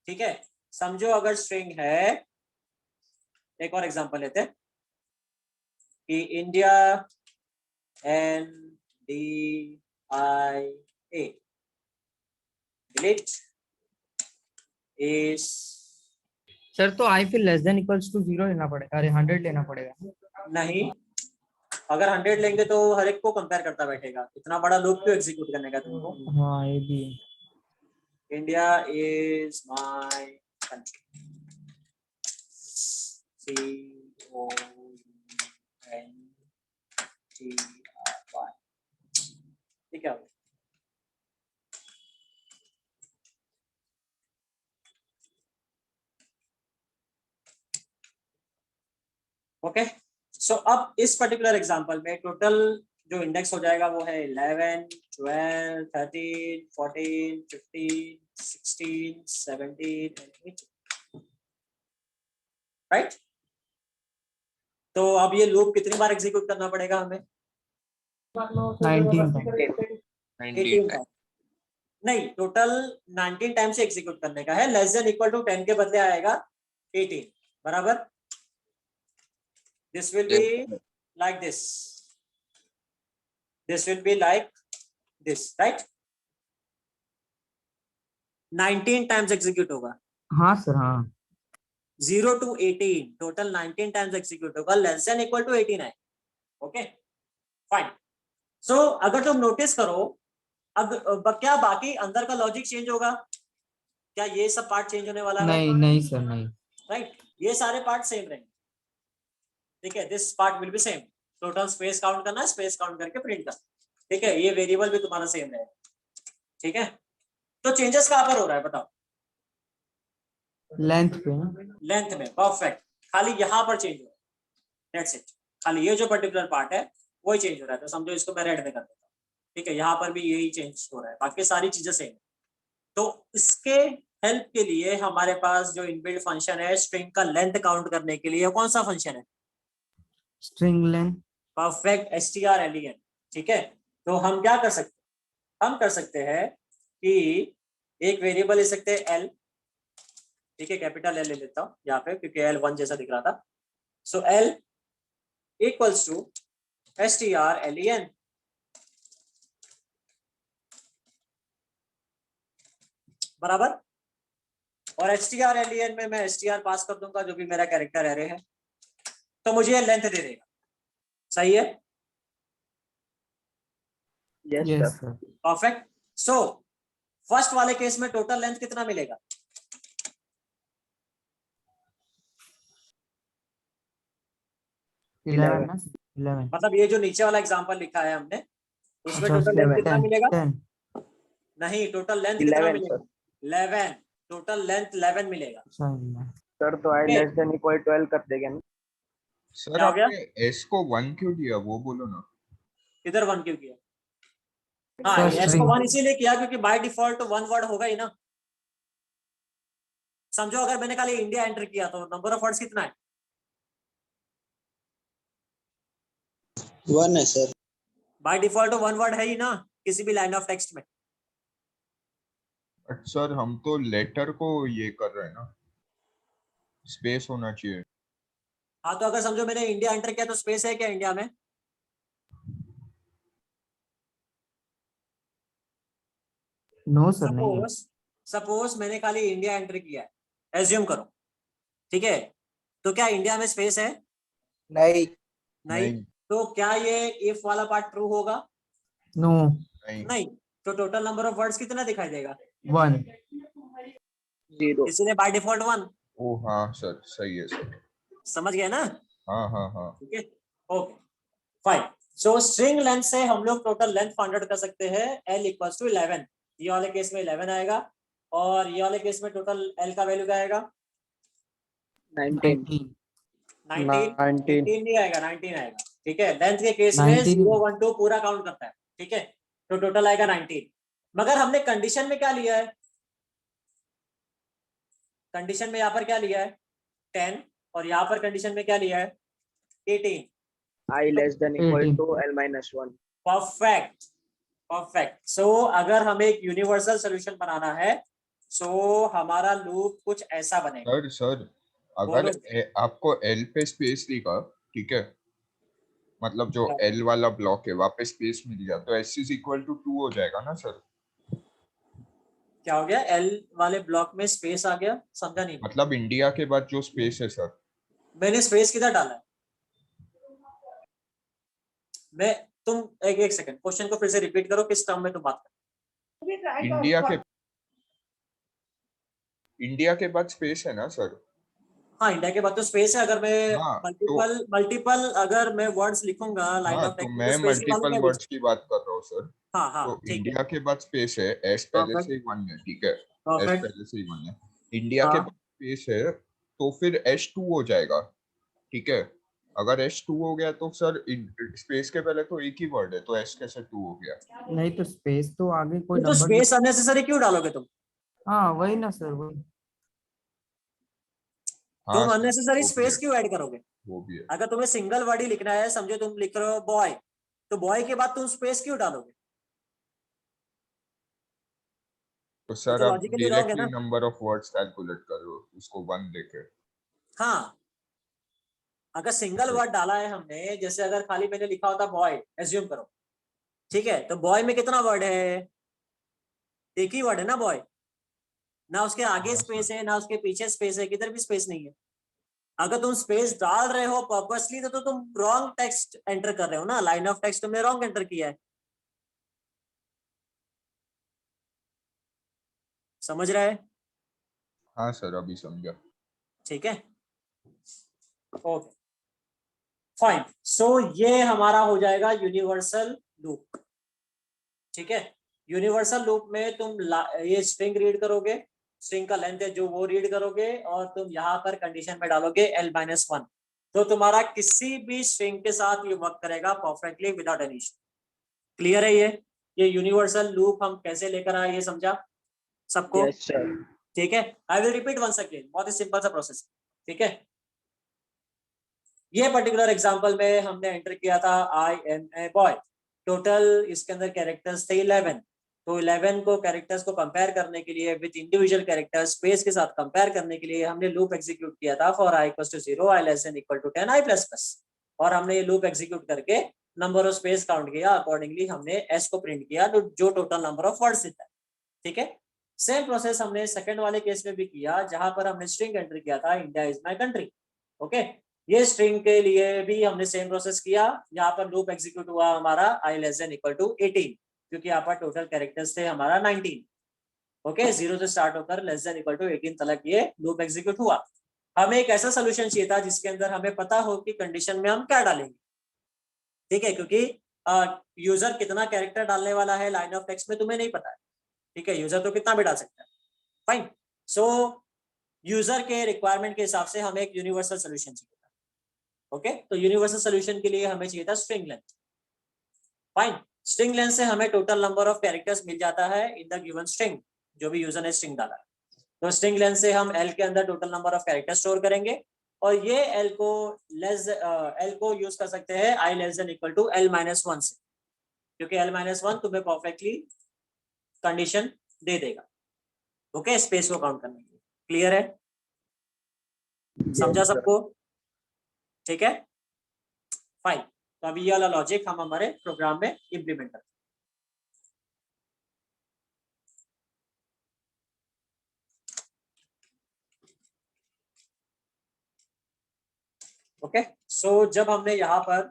ठीक है। समझो अगर स्ट्रिंग है, एक और एग्जांपल लेते हैं कि India NDIA delete is, sir तो आई फिर लेस देन इक्वल्स टू 0 लेना पड़ेगा, अरे 100 लेना पड़ेगा। नहीं, अगर 100 लेंगे तो हर एक को कंपेयर करता बैठेगा, इतना बड़ा लूप क्यों एग्जीक्यूट करने का तुमको? हाँ ये भी India is my country. COUNTRY, ठीक है। ओके, सो अब इस पर्टिकुलर एग्जांपल में टोटल जो इंडेक्स हो जाएगा वो है 11, 12, 13, 14, 15, 16, 17 and 18, राइट। तो अब ये लूप कितनी बार एग्जीक्यूट करना पड़ेगा हमें? 19 18 टाइम नहीं, टोटल 19 टाइम से एग्जीक्यूट करने का है। लेस देन इक्वल टू 10 के बदले आएगा 18, बराबर। This will be like this, this will be like this, right? 19 times execute होगा। हाँ सर, हाँ 0 to 18 टोटल 19 times execute होगा, लेस देन इक्वल टू 18 है। Okay fine. सो अगर तुम नोटिस करो, अब क्या बाकी अंदर का लॉजिक चेंज होगा? क्या ये सब पार्ट चेंज होने वाला है? नहीं सर, नहीं। राइट, ये सारे पार्ट सेम रहेंगे, ठीक है। This part will be same, total space count करना है, स्पेस काउंट करके प्रिंट करना, ठीक है। ये वेरिएबल भी तुम्हारा सेम रहेगा, ठीक है। तो चेंजेस कहां पर हो रहा है बताओ? लेंथ पे। लेंथ में, परफेक्ट। खाली यहां पर चेंज हो रहा है, दैट्स इट। खाली ये जो पर्टिकुलर पार्ट है वही चेंज हो रहा है, तो समझो इसको मैं रेड में कर देता हूँ, ठीक है। यहाँ पर भी यही चेंज हो रहा है, बाकी सारी चीजें सेम। तो इसके हेल्प के लिए हमारे पास जो इनबिल्ट फंक्शन है स्ट्रिंग का लेंथ काउंट करने के लिए, कौन सा फंक्शन है? String length. परफेक्ट, strlen, ठीक है। तो हम क्या कर सकते हैं? हम कर सकते हैं कि एक वेरिएबल ले सकते हैं l, ठीक है। कैपिटल L ले लेता हूं यहाँ पे क्योंकि L 1 जैसा दिख रहा था। सो L इक्वल्स टू strlen, बराबर। और strlen में मैं str पास कर दूंगा जो भी मेरा कैरेक्टर एरे है, तो मुझे लेंथ दे देगा, सही है। Yes yes sir. Sir. Perfect. So first वाले केस में टोटल लेंथ कितना मिलेगा? 11 ना? 11। मतलब ये जो नीचे वाला एग्जांपल लिखा है हमने, उसमें अच्छा, टोटल लेंथ कितना 10 मिलेगा? 10। नहीं, टोटल लेंथ कितना 11 मिलेगा? 11, टोटल लेंथ 11 मिलेगा। सर तो आई Okay. लेस देन इक्वल 12 कर देंगे ना? सर क्या हो गया? आपने एस को 1 क्यों दिया वो बोलो ना। इधर 1 क्यों किया? हाँ, First एस को string। 1 इसीलिए किया क्योंकि बाय डिफॉल्ट 1 वर्ड होगा ही ना। समझो अगर मैंने खाली इंडिया एंटर किया तो नंबर ऑफ वर्ड्स कितना है? 1 है सर। बाय डिफॉल्ट 1 वर्ड है ही ना किसी भी लाइन ऑफ टेक्स्ट में। बट सर हम तो लेटर को ये कर रहे हैं ना, स्पेस होना चाहिए। हाँ, तो अगर समझो मैंने इंडिया एंटर किया तो स्पेस है क्या इंडिया में? नो सर, नहीं है। सपोज मैंने खाली इंडिया एंटर किया है, एज्यूम करो, ठीक है। तो क्या इंडिया में स्पेस है? नहीं। नहीं। तो क्या ये इफ वाला पार्ट ट्रू होगा? नो। नहीं नहीं। तो टोटल नंबर ऑफ वर्ड्स कितना दिखाई देगा? 1। 0। इसीलिए बाय डिफॉल्ट 1। ओ हाँ सर, सही है सर। समझ गए ना? हाँ हाँ हाँ। ठीक है, ओके फाइन। सो स्ट्रिंग लेंथ से हम लोग टोटल लेंथ फाइंड आउट कर सकते हैं, L इक्वल्स टू 11। ये वाले केस में 11 आएगा, और ये वाले केस में टोटल L का वैल्यू क्या आएगा? 19 19 19 नहीं आएगा, 19 आएगा, ठीक है। लेंथ के केस में 19 0 1 2 पूरा काउंट करता है, ठीक है। तो टोटल आएगा 19। मगर हमने कंडीशन में क्या लिया है? कंडीशन में यहाँ पर क्या लिया है? 10, और यहाँ पर कंडीशन में क्या लिया है? 18। I less than equal 18। To L minus 1। Perfect, perfect. So अगर हमें एक यूनिवर्सल सोल्यूशन बनाना है, सो हमारा लूप कुछ ऐसा बनेगा। सर अगर बोलो। आपको एल पे स्पेस दिखा, ठीक है, मतलब जो एल वाला ब्लॉक है वहाँ पे स्पेस मिल गया तो एस इज इक्वल टू 2 हो जाएगा ना सर? क्या हो गया? एल वाले ब्लॉक में स्पेस आ गया? समझा नहीं। मतलब इंडिया के बाद जो स्पेस है सर। मैंने स्पेस किधर डाला है? मैं तुम एक सेकंड, क्वेश्चन को फिर से रिपीट करो, किस टर्म में तुम बात कर? इंडिया के इंडिया के बाद स्पेस है ना सर? हाँ, इंडिया के बाद तो स्पेस है। अगर मैं हाँ, मल्टीपल अगर मैं वर्ड्स लिखूंगा लाइन हाँ ऑफ तो टेक्स्ट में, तो मैं स्पेस मल्टीपल निकालूंगा बीच वर्ड्स की बात कर रहा हूँ सर। में। हाँ हाँ, तो ठीक है, इंडिया के बाद स्पेस है, एस पहले परफेक्ट से ही 1 है, ठीक है, एस परफेक्ट। पहले से ही 1 है। इंडिया के हाँ, बाद स्पेस है तो फिर एस 2 हो जाएगा, ठीक है। अगर एस 2 हो गया तो सर स्पेस के पहले तो एक ही वर्ड है, तो एस कैसे 2 हो गया? नहीं तो स्पेस तो आगे कोई तो नंबर स्पेस अननेसेसरी क्यों डालोगे तुम? हाँ वही ना सर, वही। हाँ तुम सर अननेसेसरी वो भी है, स्पेस क्यों ऐड करोगे? वो भी है। अगर तुम्हें सिंगल वर्ड ही लिखना है, समझो तुम लिख रहे हो बॉय, तो बॉय के बाद तुम स्पेस क्यों डालोगे? तो ये सर तो आप लॉजिकली रॉन्ग है डायरेक्टली ना। नंबर ऑफ वर्ड्स कैलकुलेट कर रहे हो उसको 1 देके। हाँ, अगर सिंगल तो वर्ड डाला है हमने, जैसे अगर खाली मैंने लिखा होता बॉय, एज्यूम करो, ठीक है, तो बॉय में कितना वर्ड है? एक ही वर्ड है ना बॉय। ना उसके आगे हाँ सर, स्पेस है, ना उसके पीछे स्पेस है, किधर भी स्पेस नहीं है। अगर तुम स्पेस डाल रहे हो पर्पसली, तो तुम रॉन्ग टेक्स्ट एंटर कर रहे हो ना, लाइन ऑफ टेक्स्ट तुमने रॉन्ग एंटर किया है। समझ रहे हैं? हाँ सर अभी समझा। ठीक है, ओके फाइन। सो ये हमारा हो जाएगा यूनिवर्सल लूप। ठीक है, यूनिवर्सल लूप में तुम ये स्ट्रिंग रीड करोगे, स्ट्रिंग का लेंथ है जो वो रीड करोगे, और तुम यहाँ पर कंडीशन में डालोगे L-1, तो तुम्हारा किसी भी स्ट्रिंग के साथ ये वर्क करेगा perfectly without any issue. Clear है? ये यूनिवर्सल लूप हम कैसे लेकर आए, ये समझा सबको? Yes sir. ठीक है, I will repeat once again, बहुत ही सिंपल सा प्रोसेस। ठीक है, ये पर्टिकुलर एग्जांपल में हमने एंटर किया था I am a boy. Total इसके अंदर कैरेक्टर्स थे 11। तो 11 को कैरेक्टर्स को कंपेयर करने के लिए विद इंडिविजुअल कैरेक्टर्स स्पेस के साथ कंपेयर करने के लिए हमने लूप एग्जीक्यूट किया था फॉर i = 0, i <= 10, i ++। और हमने ये लूप एग्जीक्यूट करके नंबर ऑफ स्पेस काउंट किया, अकॉर्डिंगली हमने s को प्रिंट किया जो टोटल नंबर ऑफ वर्ड्स देता है। ठीक है, सेम प्रोसेस हमने सेकंड वाले केस में भी किया, जहां पर हमने स्ट्रिंग एंटर किया था India is my country. Okay, ये स्ट्रिंग के लिए भी हमने सेम प्रोसेस किया। यहाँ पर लूप एग्जीक्यूट हुआ हमारा i <= 18, क्योंकि यहाँ पर टोटल कैरेक्टर्स थे हमारा 19। ओके, 0 से स्टार्ट होकर <= 18 तक ये लूप एग्जीक्यूट हुआ। हमें एक ऐसा सोल्यूशन चाहिए था जिसके अंदर हमें पता हो कि कंडीशन में हम क्या डालेंगे। ठीक है, क्योंकि यूजर कितना कैरेक्टर डालने वाला है लाइन ऑफ टेक्स्ट में तुम्हें नहीं पता है। ठीक है, यूजर तो कितना भी डाल सकता है। फाइन, सो यूजर के रिक्वायरमेंट के हिसाब से हमें एक यूनिवर्सल सोल्यूशन चाहिए था। ओके, तो यूनिवर्सल सोल्यूशन के लिए हमें चाहिए था string length. Fine, string length से हमें टोटल नंबर ऑफ कैरेक्टर्स मिल जाता है इन द गिवन स्ट्रिंग, जो भी यूजर ने स्ट्रिंग डाला है। तो स्ट्रिंग लेंथ से हम एल के अंदर total number of character store करेंगे, और ये एल को यूज कर सकते हैं i <= L-1 से, क्योंकि L-1 तुम्हें परफेक्टली कंडीशन दे देगा। ओके, स्पेस को काउंट करने के लिए। क्लियर है? समझा सबको? ठीक है, फाइन। तो अभी ये वाला लॉजिक हम हमारे प्रोग्राम में इंप्लीमेंट करते हैं। ओके, सो जब हमने यहाँ पर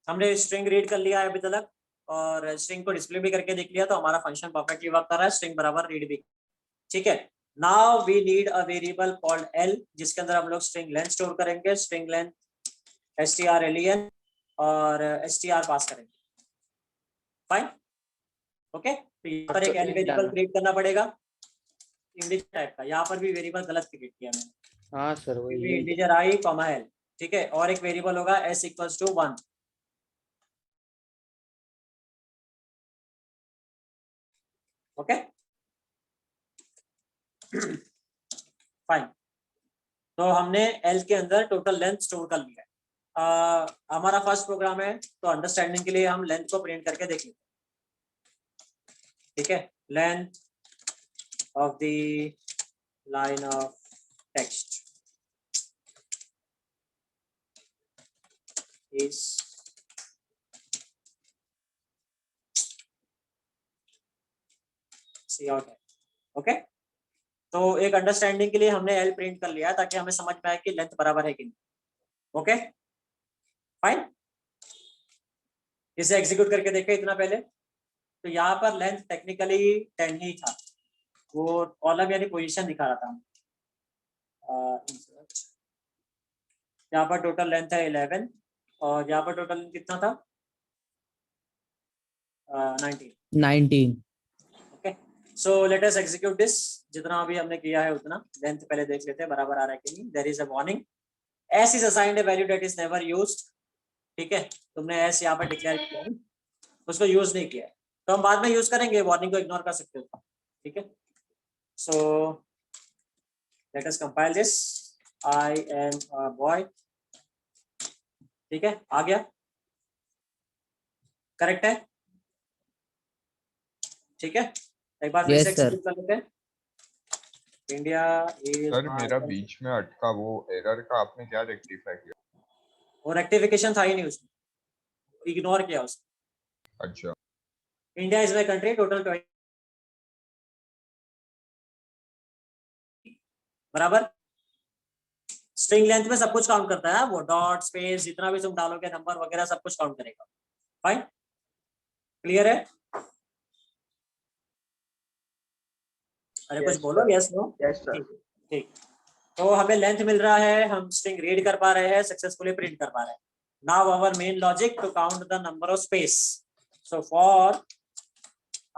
हमने स्ट्रिंग रीड कर लिया है अभी तक, और स्ट्रिंग को डिस्प्ले भी करके देख लिया, तो हमारा फंक्शन परफेक्टली वर्क कर रहा है, स्ट्रिंग बराबर रीड भी। ठीक है, now we need a variable called L, जिसके अंदर हम लोग स्ट्रिंग लेंथ स्टोर करेंगे, स्ट्रिंग लेंथ strlen और str पास करेंगे। फाइन, ओके, तो यहाँ पर एक एल वेरिएबल क्रिएट करना पड़ेगा इंटीजर टाइप का। यहाँ पर भी वेरिएबल गलत क्रिएट किया मैंने। हाँ सर, वही इंटीजर i, l। ठीक है, और एक वेरिएबल होगा s = 1। ओके, फाइन, तो हमने एल के अंदर टोटल लेंथ स्टोर कर लिया है। हमारा फर्स्ट प्रोग्राम है, तो अंडरस्टैंडिंग के लिए हम लेंथ को प्रिंट करके देख लेते हैं। ठीक है, length of the line of text is Cout। Okay, तो एक अंडरस्टैंडिंग के लिए हमने एल प्रिंट कर लिया ताकि हमें समझ में आए कि लेंथ बराबर है कि नहीं। ओके, फाइन, इसे एग्जीक्यूट करके देखें इतना पहले। तो यहाँ पर लेंथ टेक्निकली 10 ही था, वो कॉलम यानी पोजीशन दिखा रहा था। यहाँ पर टोटल लेंथ है 11 और यहाँ पर टोटल कितना था 19। 19. Okay so let us execute this. जितना अभी हमने किया है उतना लेंथ पहले देख लेते हैं बराबर आ रहा है कि नहीं। There is a warning, s is assigned a value that is never used. ठीक है, तुमने एस यहाँ पर डिक्लेयर किया है, उसको यूज नहीं किया है, तो हम बाद में यूज करेंगे, वार्निंग को इग्नोर कर सकते हो। ठीक है, so let us compile this. I am a boy. ठीक है, आ गया, करेक्ट है। ठीक है, एक बार फिर Yes, से sir. एक्सक्यूट कर लेते हैं। इंडिया इज सर मेरा बीच में अटका, वो एरर का आपने क्या रेक्टिफाई किया? वो रेक्टिफिकेशन था ही नहीं उसमें, इग्नोर किया उसको। अच्छा, India is my country, total 20 बराबर। स्ट्रिंग लेंथ में सब कुछ काउंट करता है, वो डॉट स्पेस जितना भी तुम डालोगे नंबर वगैरह सब कुछ काउंट करेगा। फाइन, क्लियर है। अरे कुछ Yes, बोलो, sir. Yes no. Yes, sir. ठीक ठीक, तो हमें लेंथ मिल रहा है, हम स्ट्रिंग रीड कर पा रहे हैं, सक्सेसफुली प्रिंट कर पा रहे हैं। Now our main logic to count the number of space. So for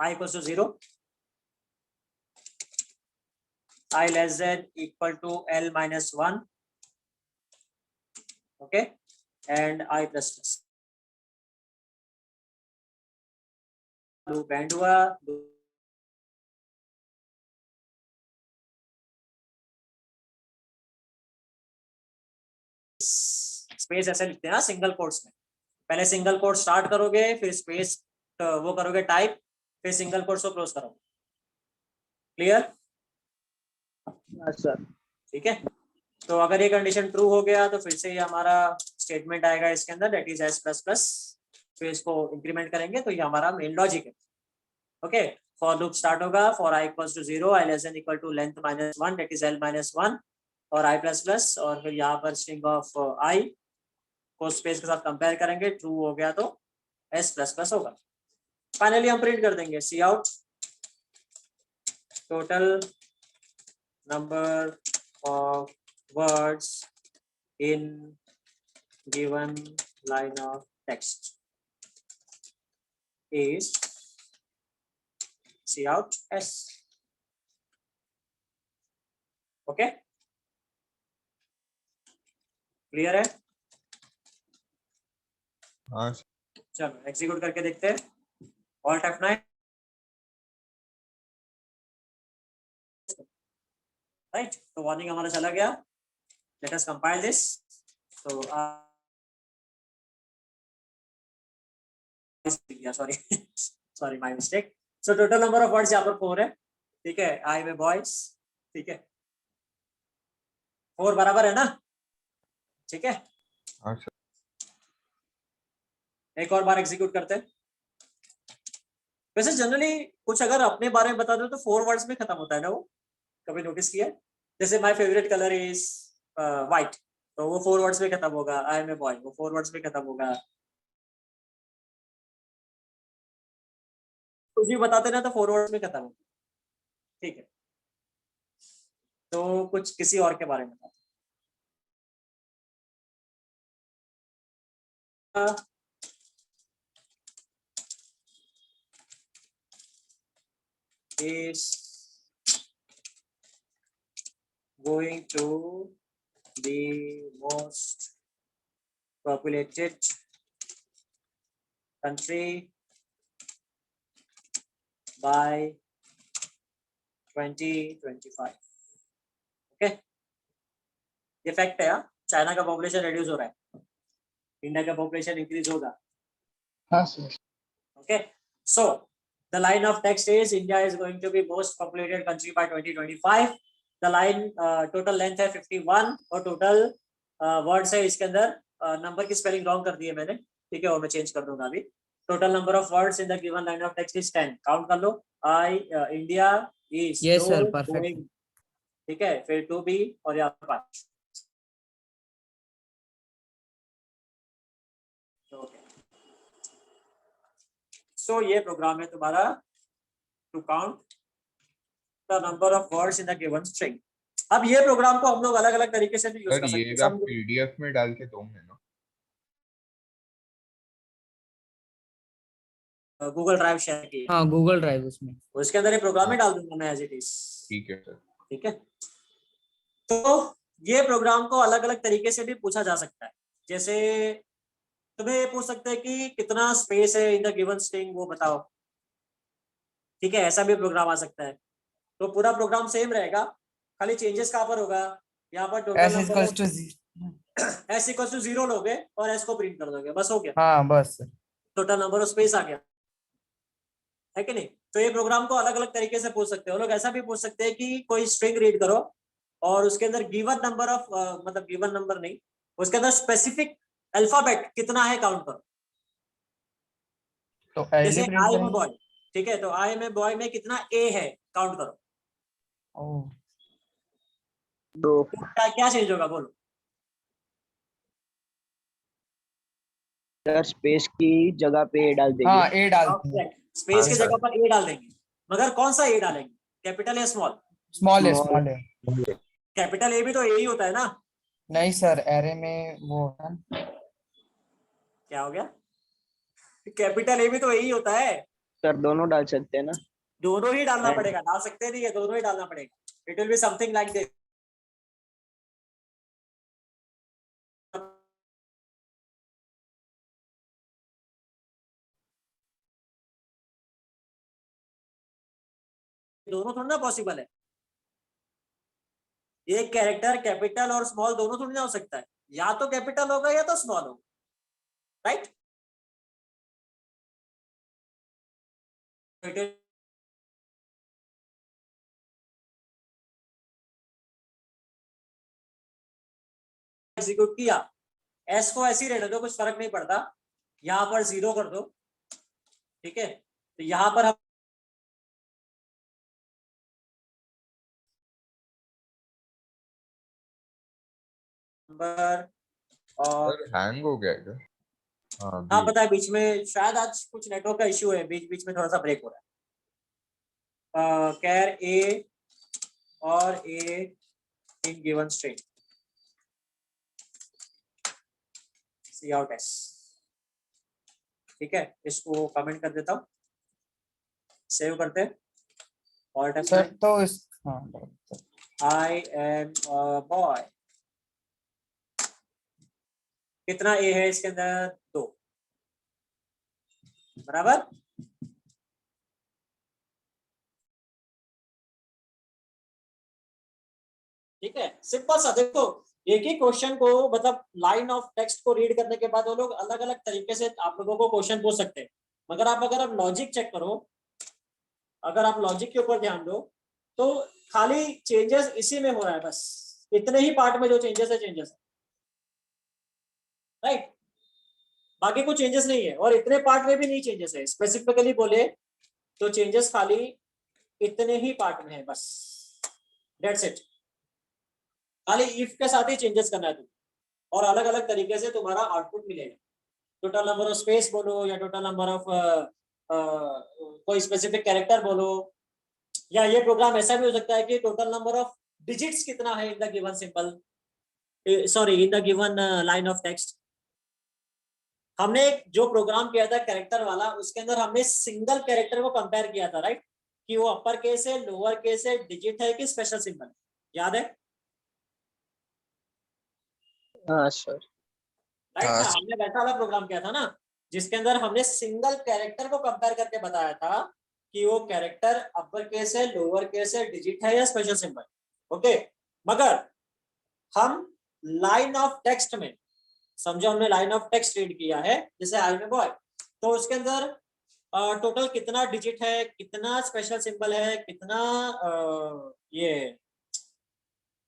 I equals to 0, I less than equal to L minus 1, okay, and I plus plus. Loop and हुआ, space ऐसे लिखते हैं ना single quotes में, पहले single quote start करोगे, फिर space वो करोगे टाइप, फिर सिंगल कोट्स को क्लोज करोगे। क्लियर? Yes, sir. ठीक है, तो अगर ये कंडीशन ट्रू हो गया तो फिर से ये हमारा स्टेटमेंट आएगा इसके अंदर, that is s plus plus. फिर इसको इंक्रीमेंट करेंगे तो ये हमारा मेन लॉजिक है। ओके, फॉर लूप स्टार्ट होगा, for I equals to 0, I less than equal to length minus 1 that is L minus 1 और आई प्लस प्लस, और फिर यहाँ पर स्ट्रिंग ऑफ आई को स्पेस के साथ कंपेयर करेंगे, ट्रू हो गया तो एस प्लस प्लस होगा। फाइनली हम प्रिंट कर देंगे cout total number of words in given line of text is see out s. Okay, clear है? हाँ चलो एग्जीक्यूट करके देखते हैं। Alt F9, राइट, तो वार्निंग हमारा चला गया। Let us compile this. तो sorry sorry my mistake. So total number of words यहाँ पर 4 है। ठीक है, आई में बॉयज, ठीक है 4 बराबर है ना? ठीक है, हाँ सर। एक और बार एग्जीक्यूट करते हैं। वैसे जनरली कुछ अगर अपने बारे में बता दो तो 4 वर्ड्स में खत्म होता है ना, वो कभी नोटिस किया? जैसे my favourite colour is white, तो वो 4 वर्ड्स में खत्म होगा। आई एम ए बॉय, वो 4 वर्ड्स में खत्म होगा। कुछ भी बताते ना तो 4 वर्ड्स में खत्म होगा। ठीक है, तो कुछ किसी और के बारे में बताते is going to the most populated country by 2025. Okay, ये फैक्ट है। चाइना का पॉपुलेशन रिड्यूस हो रहा है, इंडिया का पॉपुलेशन इंक्रीज होगा। हाँ sir. Okay, so the line of text is India is going to be most populated country by 2025. The line total length है 51 और total words है इसके अंदर। नंबर की स्पेलिंग रॉन्ग कर दी है मैंने, ठीक है, वो मैं चेंज कर दूंगा अभी। Total number of words in the given line of text is 10। Count कर लो। I India is Yes, sir, perfect. ठीक है, फिर टू बी और यहाँ पर 5। सो ये प्रोग्राम है तुम्हारा to count the number of words in the given string. अब ये प्रोग्राम को हम लोग अलग अलग तरीके से भी यूज सर कर सकते ये हैं। आप पीडीएफ में डाल के दोगे ना? गूगल ड्राइव शेयर की, हाँ गूगल ड्राइव उसमें। उसके अंदर ये प्रोग्राम ही डाल दूंगा मैं एज इट इज। ठीक है सर। ठीक है, तो ये प्रोग्राम को अलग अलग तरीके से भी पूछा जा सकता है। जैसे तुम्हें ये पूछ सकते हैं कि कितना स्पेस है इन द गिवन स्ट्रिंग, वो बताओ। ठीक है, ऐसा भी प्रोग्राम आ सकता है। तो पूरा प्रोग्राम सेम रहेगा, खाली चेंजेस कहाँ पर होगा, यहाँ पर total s number equals of to s equal to 0 लोगे और एस को प्रिंट कर दोगे, बस हो गया, हाँ बस। टोटल नंबर ऑफ स्पेस आ गया, है कि नहीं। तो ये प्रोग्राम को अलग अलग तरीके से पूछ सकते हो। लोग ऐसा भी पूछ सकते हैं कि कोई स्ट्रिंग रीड करो और उसके अंदर गिवन नंबर ऑफ मतलब गिवन नंबर नहीं, उसके अंदर स्पेसिफिक अल्फाबेट कितना है काउंट करो। तो जैसे प्रिंट आई एम करेंगे। बॉय, ठीक है, तो आई एम ए बॉय में कितना ए है काउंट करो। ओह 2। तो क्या चेंज होगा बोलो। सर स्पेस की जगह पे डाल देंगे। हाँ ए डालते हैं। स्पेस की हाँ, जगह पर ए डाल देंगे, मगर कौन सा ए डालेंगे, कैपिटल या स्मॉल? स्मॉल है Small. स्मॉल है। कैपिटल ए भी तो ए ही होता है ना। नहीं सर एरे में वो है। क्या हो गया, कैपिटल ए भी तो ए ही होता है। सर दोनों डाल सकते हैं ना। दोनों ही डालना And- पड़ेगा, डाल सकते नहीं है, दोनों ही डालना पड़ेगा। It will be something like this. दोनों थोड़ा ना पॉसिबल है, एक कैरेक्टर कैपिटल और स्मॉल दोनों थोड़ी ना हो सकता है, या तो कैपिटल होगा या तो स्मॉल होगा, राइट। एग्जीक्यूट किया, एस को ऐसे ही रहने दो, कुछ फर्क नहीं पड़ता, यहाँ पर 0 कर दो। ठीक है, तो यहाँ पर हम नंबर और सर हैंग हो गया क्या? हाँ हाँ अभी पता है, बीच में शायद आज कुछ नेटवर्क का इश्यू है, बीच बीच में थोड़ा सा ब्रेक हो रहा है। कैर ए और A in given string, cout s. ठीक है, इसको कमेंट कर देता हूँ, सेव करते हैं। और सर तो इस हाँ आई एम बॉय, कितना ए है इसके अंदर, 2, बराबर। ठीक है, सिंपल सा। देखो एक ही क्वेश्चन को, मतलब लाइन ऑफ टेक्स्ट को रीड करने के बाद वो लोग अलग अलग तरीके से आप लोगों को क्वेश्चन पूछ सकते हैं, मगर अगर आप लॉजिक चेक करो, अगर आप लॉजिक के ऊपर ध्यान दो, तो खाली चेंजेस इसी में हो रहा है, बस इतने ही पार्ट में जो चेंजेस है राइट, बाकी कोई चेंजेस नहीं है, और इतने पार्ट में भी नहीं चेंजेस है। स्पेसिफिकली बोले तो चेंजेस खाली इतने ही पार्ट में है, बस दैट्स इट। खाली इफ के साथ ही चेंजेस करना है तुम, और अलग अलग तरीके से तुम्हारा आउटपुट मिलेगा। टोटल नंबर ऑफ स्पेस बोलो, या टोटल नंबर ऑफ कोई स्पेसिफिक कैरेक्टर बोलो, या ये प्रोग्राम ऐसा भी हो सकता है कि टोटल नंबर ऑफ डिजिट्स कितना है इन the given symbol, sorry in the given line of text. हमने जो प्रोग्राम किया था कैरेक्टर वाला, उसके अंदर हमने सिंगल कैरेक्टर को कंपेयर किया था, राइट, कि वो अपर केस है, लोअर केस है, डिजिट है कि स्पेशल सिंबल, याद है? हाँ सर। राइट ना, हमने वैसा वाला प्रोग्राम किया था ना, जिसके अंदर हमने सिंगल कैरेक्टर को कंपेयर करके बताया था कि वो कैरेक्टर अपर केस है, लोअर केस है, डिजिट है या स्पेशल सिंबल। ओके, मगर हम लाइन ऑफ टेक्स्ट में, समझो हमने लाइन ऑफ टेक्स्ट रीड किया है, जैसे आई एम ए बॉय, तो उसके अंदर टोटल कितना डिजिट है, कितना स्पेशल सिंबल है, कितना ये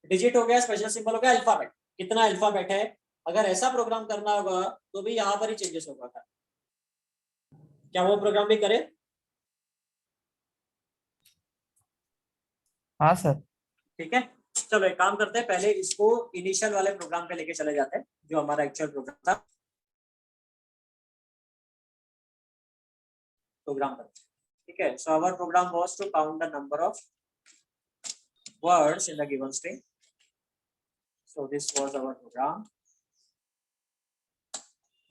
डिजिट हो गया, स्पेशल सिंबल हो गया, अल्फाबेट कितना अल्फाबेट है, अगर ऐसा प्रोग्राम करना होगा तो भी यहाँ पर ही चेंजेस होगा था। क्या वो प्रोग्राम भी करे? हाँ सर। ठीक है, चलो एक काम करते हैं, पहले इसको इनिशियल वाले प्रोग्राम पे लेके चले जाते हैं जो हमारा एक्चुअल प्रोग्राम था। प्रोग्राम करते हैं, ठीक है। So our program was to count the number of words in the given string. So this was our program.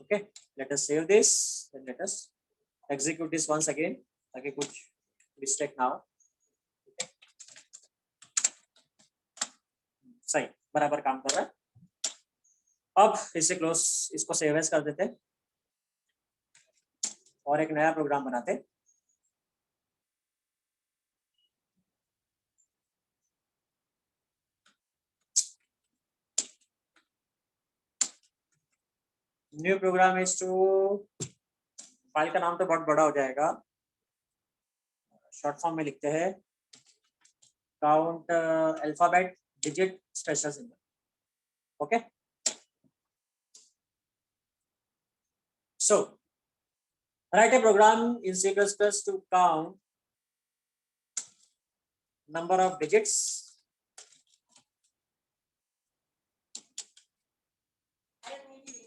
Okay, let us save this, then let us execute this once again ताकि कुछ mistake ना हो. सही, बराबर काम कर रहा है. अब इसे क्लोज, इसको सेव एज कर देते हैं और एक नया प्रोग्राम बनाते हैं. New program is two, file का नाम तो बहुत बड़ा हो जाएगा, शॉर्ट फॉर्म में लिखते हैं count alphabet digit special symbol. Okay, so write a program in C++ to count number of digits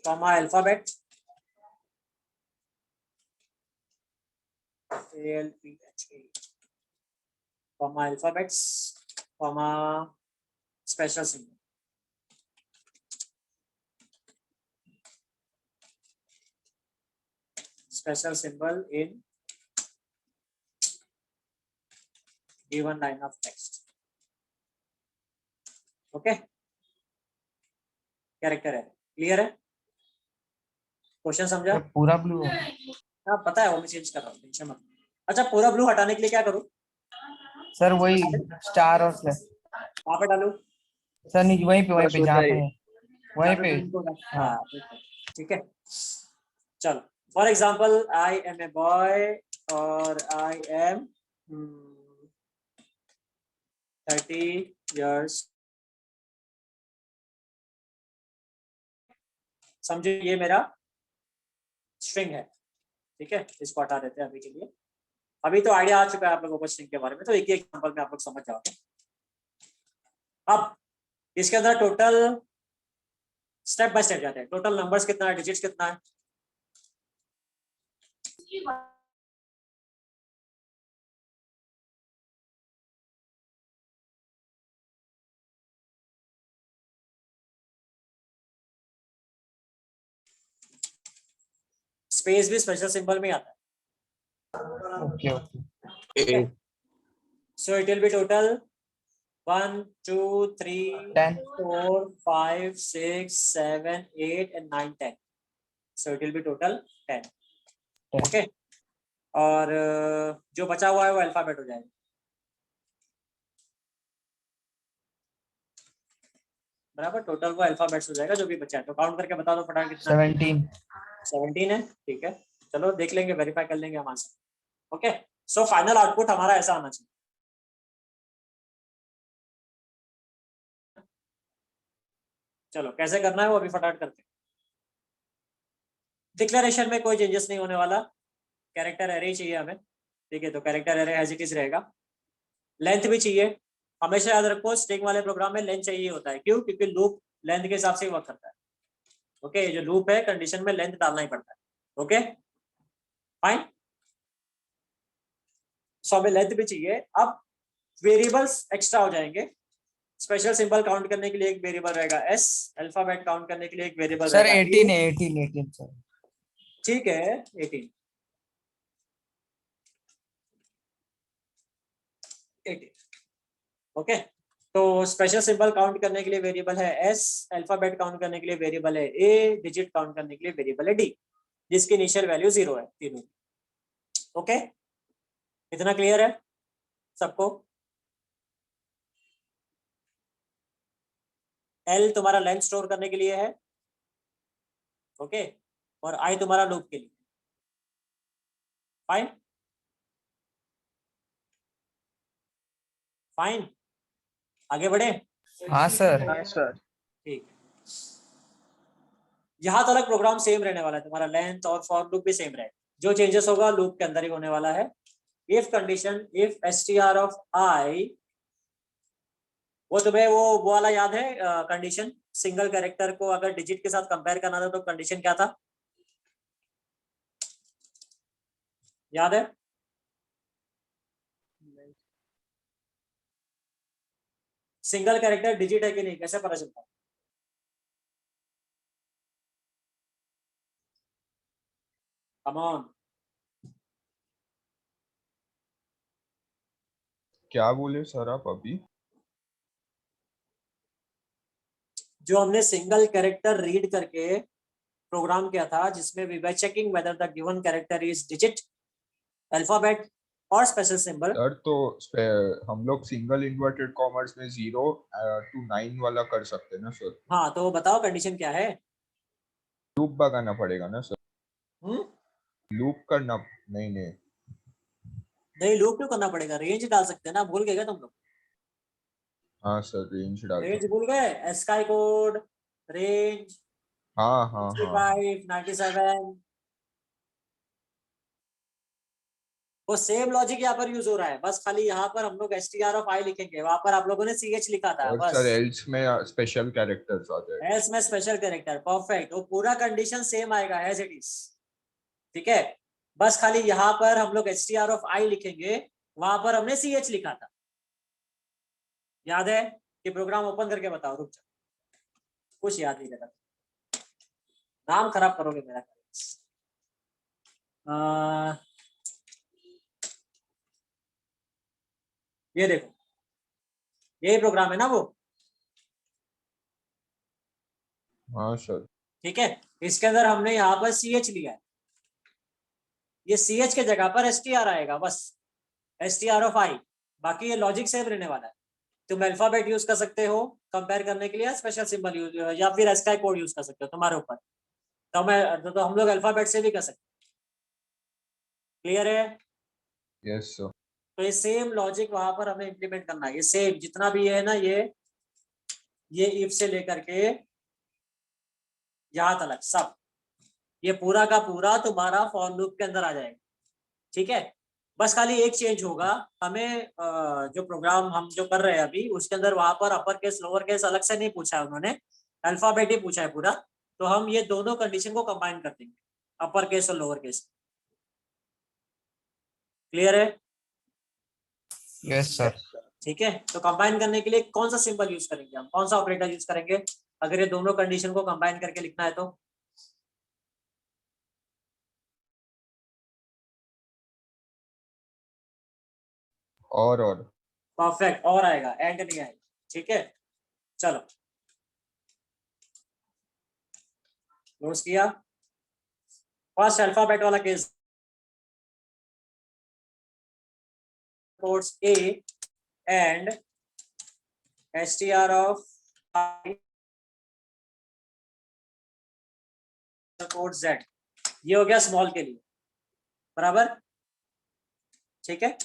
comma alphabet ALPHA comma alphabets comma special symbol. Special symbol in given line of text. Okay, character है, clear है, question समझा? पूरा blue है हाँ पता है, वो मैं चेंज कर रहा हूँ, टेंशन मत. अच्छा, पूरा ब्लू हटाने के लिए क्या करूँ? सर, वही स्टार और स्लैश. कहाँ पे डालूं? सर नहीं, वहीं पे जहाँ पे है, वहीं पे. हाँ ठीक है, चलो. For example, I am a boy और आई एम 30 years. समझो ये मेरा स्ट्रिंग है, ठीक है, इसको हटा देते हैं अभी के लिए. अभी तो आइडिया आ चुका है आप लोगों को स्ट्रिंग के बारे में, तो एक ही एग्जांपल में आप लोग समझ जाओगे. अब इसके अंदर टोटल स्टेप बाय स्टेप जाते हैं. टोटल नंबर्स कितना है, डिजिट्स कितना है? स्पेस भी स्पेशल सिंबल में आता है. Okay. So it will be total 1, 2, 3, 10. 4, 5, 6, 7, 8 and 9, 10. So it will be total 10. Okay. और जो बचा हुआ है वो अल्फाबेट हो जाएगा. बराबर, टोटल वो अल्फाबेट्स हो जाएगा जो भी बचा है. तो काउंट करके बता दो फटाफट कितना. 17 है. ठीक है, चलो देख लेंगे, वेरीफाई कर लेंगे हम answer. Okay, so final output हमारा ऐसा आना चाहिए. चलो कैसे करना है वो अभी फटाफट करते हैं. डिक्लेरेशन में कोई चेंजेस नहीं होने वाला, कैरेक्टर एरे चाहिए हमें. ठीक है, तो character array as it is रहेगा. लेंथ भी चाहिए, हमेशा याद रखो स्ट्रिंग वाले प्रोग्राम में लेंथ चाहिए होता है. क्यों? क्योंकि लूप लेंथ के हिसाब से वर्क करता है. ओके, जो लूप है कंडीशन में लेंथ डालना ही पड़ता है. ओके फाइन, सो हमें लेंथ भी चाहिए. अब वेरिएबल्स एक्स्ट्रा हो जाएंगे. स्पेशल सिंबल काउंट करने के लिए एक वेरिएबल रहेगा s, अल्फाबेट काउंट करने के लिए एक वेरिएबल सर रहेगा 18 है, 18 सर. ठीक है, 18. ओके, तो स्पेशल सिंबल काउंट करने के लिए वेरिएबल है s, अल्फाबेट काउंट करने के लिए वेरिएबल है a, डिजिट काउंट करने के लिए वेरिएबल है d, जिसकी इनिशियल वैल्यू 0 है तीनों. ओके, इतना क्लियर है सबको? L तुम्हारा लेंथ स्टोर करने के लिए है. ओके, और I तुम्हारा लूप के लिए. फाइन फाइन, आगे बढ़े. हाँ सर. हाँ सर. ठीक, यहां तक प्रोग्राम सेम रहने वाला है. तुम्हारा लेंथ और फॉर लूप भी सेम रहे. जो चेंजेस होगा लूप के अंदर ही होने वाला है. If condition, if str of I, वो तुम्हें वो वाला याद है कंडीशन? सिंगल कैरेक्टर को अगर डिजिट के साथ कंपेयर करना था तो कंडीशन क्या था, याद है? सिंगल कैरेक्टर डिजिट है कि नहीं, कैसे पता चलता है? कम ऑन, क्या बोले सर आप अभी? जो हमने सिंगल कैरेक्टर रीड करके प्रोग्राम किया था, जिसमें we were checking whether the given character is digit, alphabet और स्पेशल सिंबल। सर तो हम लोग सिंगल इन्वर्टेड कॉमर्स में 0 to 9 वाला कर सकते हैं ना सर? हाँ, तो बताओ कंडीशन क्या है? लूप लगाना पड़ेगा ना सर? हम्म, लूप करना नहीं नहीं नहीं लूप क्यों करना पड़ेगा, रेंज डाल सकते हैं ना, भूल गए क्या तुम लोग? हाँ सर रेंज डाल रेंज सकते। भूल गए, स्काई कोड रेंज हाँ हाँ हाँ 65 97, वो सेम लॉजिक यहाँ पर यूज हो रहा है, बस खाली यहाँ पर हम लोग str(i) लिखेंगे, वहां पर आप लोगों ने ch लिखा था और बस। सर एल्स में स्पेशल कैरेक्टर्स आ जाए। एस में स्पेशल कैरेक्टर, परफेक्ट, वो पूरा कंडीशन सेम आएगा एज इट इज, ठीक है। बस खाली यहाँ पर हम लोग str(i) लिखेंगे, वहां पर हमने ch लिखा था, याद है? कि प्रोग्राम ओपन करके बताओ, रुक जाओ, कुछ याद नहीं रहता, नाम खराब करोगे मेरा। ये देखो, यही प्रोग्राम है ना वो, हाँ सर ठीक है। इसके अंदर हमने यहाँ पर ch लिया है, ये ch के जगह पर str आएगा, बस str(i), बाकी ये लॉजिक सेम रहने वाला है। तुम अल्फाबेट यूज कर सकते हो कंपेयर करने के लिए, स्पेशल सिंबल यूज या फिर स्काई कोड यूज कर सकते हो, तुम्हारे ऊपर। तो हम लोग अल्फाबेट से भी कर सकते हैं, क्लियर है? Yes sir. तो ये सेम लॉजिक वहां पर हमें इंप्लीमेंट करना है, ये सेम जितना भी है ना, ये इफ से लेकर के यहाँ तक सब, ये पूरा का पूरा तुम्हारा फॉर लूप के अंदर आ जाएगा, ठीक है। बस खाली एक चेंज होगा, हमें जो प्रोग्राम हम जो कर रहे हैं अभी उसके अंदर वहां पर अपर केस लोअर केस अलग से नहीं पूछा है उन्होंने, अल्फाबेट ही पूछा है पूरा। तो हम ये दोनों कंडीशन को कंबाइन कर देंगे, अपर केस और लोअर केस, क्लियर है? Yes sir. ठीक है, तो कंबाइन करने के लिए कौन सा सिंबल यूज करेंगे हम, कौन सा ऑपरेटर यूज करेंगे अगर ये दोनों कंडीशन को कंबाइन करके लिखना है तो? और परफेक्ट, और आएगा, एंड नहीं आएगा, ठीक है। चलो क्लोज किया, फर्स्ट अल्फाबेट वाला case, codes A and str(i) code Z, ये हो गया स्मॉल के लिए, बराबर, ठीक है।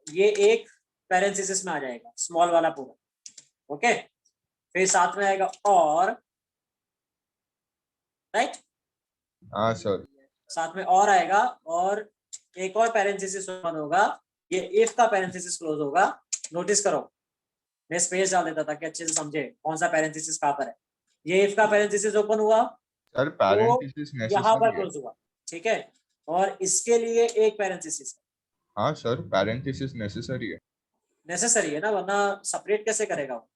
ये एक पैरेंथेसिस में आ जाएगा स्मॉल वाला पूरा, ओके। फिर साथ में आएगा और, राइट, हाँ सर। साथ में और आएगा, और एक और पैरेंथेसिस ओपन होगा, ये इफ का पैरेंथेसिस क्लोज होगा। नोटिस करो, मैं स्पेस डाल देता ताकि अच्छे से समझे कौन सा पैरेंथेसिस कहाँ पर है। ये इफ का पैरेंथेसिस ओपन हुआ सर तो पैरेंथेसिस यहाँ पर नेसेसरी है। क्लोज हुआ, ठीक है। और इसके लिए एक पैरेंथेसिस हाँ सर पैरेंथेसिस नेसेसरी है। नेसेसरी है ना, वरना सेपरेट कैसे करेगा वो,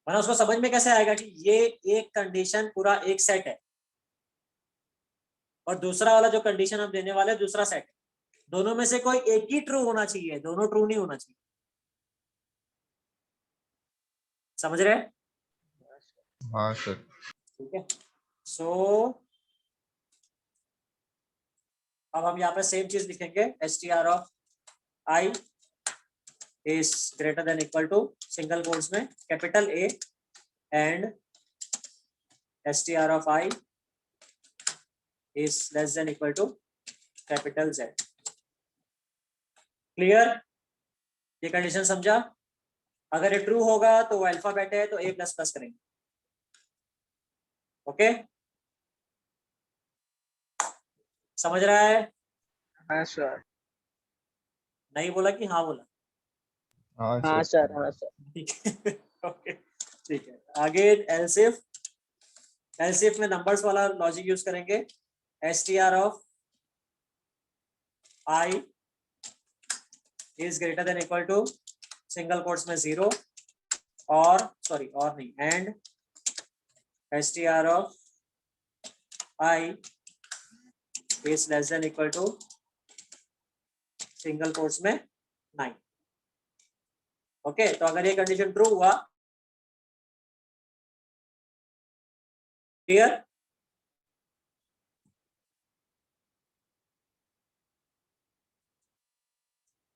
वरना उसको समझ में कैसे आएगा कि ये एक कंडीशन पूरा एक सेट है और दूसरा वाला जो कंडीशन हम देने वाले दूसरा सेट है, दोनों में से कोई एक ही ट्रू होना चाहिए, दोनों ट्रू नहीं होना चाहिए, समझ रहे हैं? हाँ सर। ठीक है। सो अब हम यहाँ पे सेम चीज लिखेंगे, str(i) is greater than equal to single quotes में capital A and str(i) is less than equal to capital Z, clear? ये कंडीशन समझा? अगर ये ट्रू होगा तो वो अल्फाबेट है तो A++ करेंगे, ओके। समझ रहा है? हाँ सर। नहीं बोला कि हाँ बोला? हाँ सर, हाँ सर। ठीक है, ओके, ठीक है। आगे एलसीफ, एलसीफ में नंबर्स वाला लॉजिक यूज करेंगे, str(i) is greater than equal to single quotes में 0 और सॉरी और नहीं and str of I is less than equal to single quotes में 9। ओके, तो अगर ये कंडीशन ट्रू हुआ, क्लियर?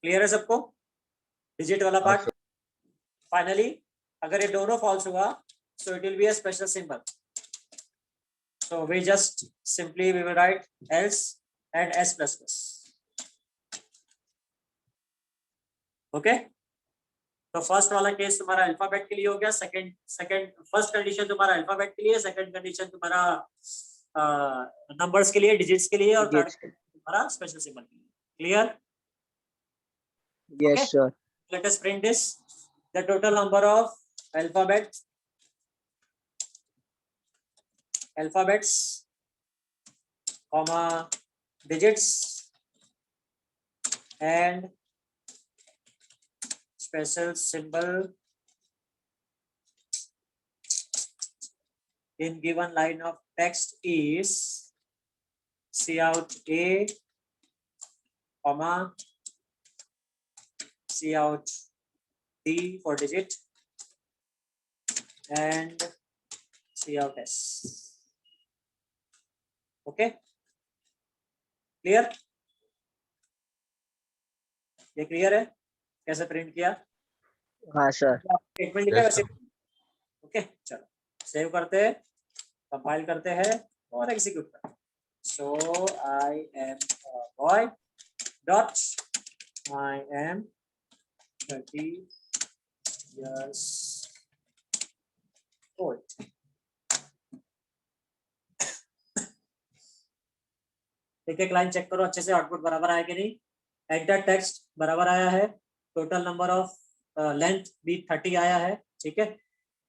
क्लियर है सबको डिजिट वाला पार्ट? फाइनली अगर ये दोनों फॉल्स हुआ so it will be a special symbol, so we just simply we will write else and s plus plus। Okay, तो फर्स्ट वाला केस तुम्हारा अल्फाबेट के लिए हो गया, सेकंड फर्स्ट कंडीशन तुम्हारा अल्फाबेट के लिए, सेकंड कंडीशन तुम्हारा नंबर्स के लिए, डिजिट्स के लिए, और थर्ड तुम्हारा स्पेशल सिंबल के लिए। Clear? Yes, sir. Let us print this. The total number of alphabets, comma, digits and special symbol in given line of text is cout A, comma, cout D for digit and cout S। Okay, clear? ये clear है कैसे print किया? हाँ sir. Statement लिखा वैसे। Okay, चलो save करते हैं, कंपाइल करते हैं और एग्जीक्यूट करते हैं। So I am boy dot I am 30 years old। एक लाइन चेक करो अच्छे से, आउटपुट बराबर आया कि नहीं। एंटर टेक्स्ट बराबर आया है, टोटल नंबर ऑफ लेंथ भी 30 आया है, ठीक है।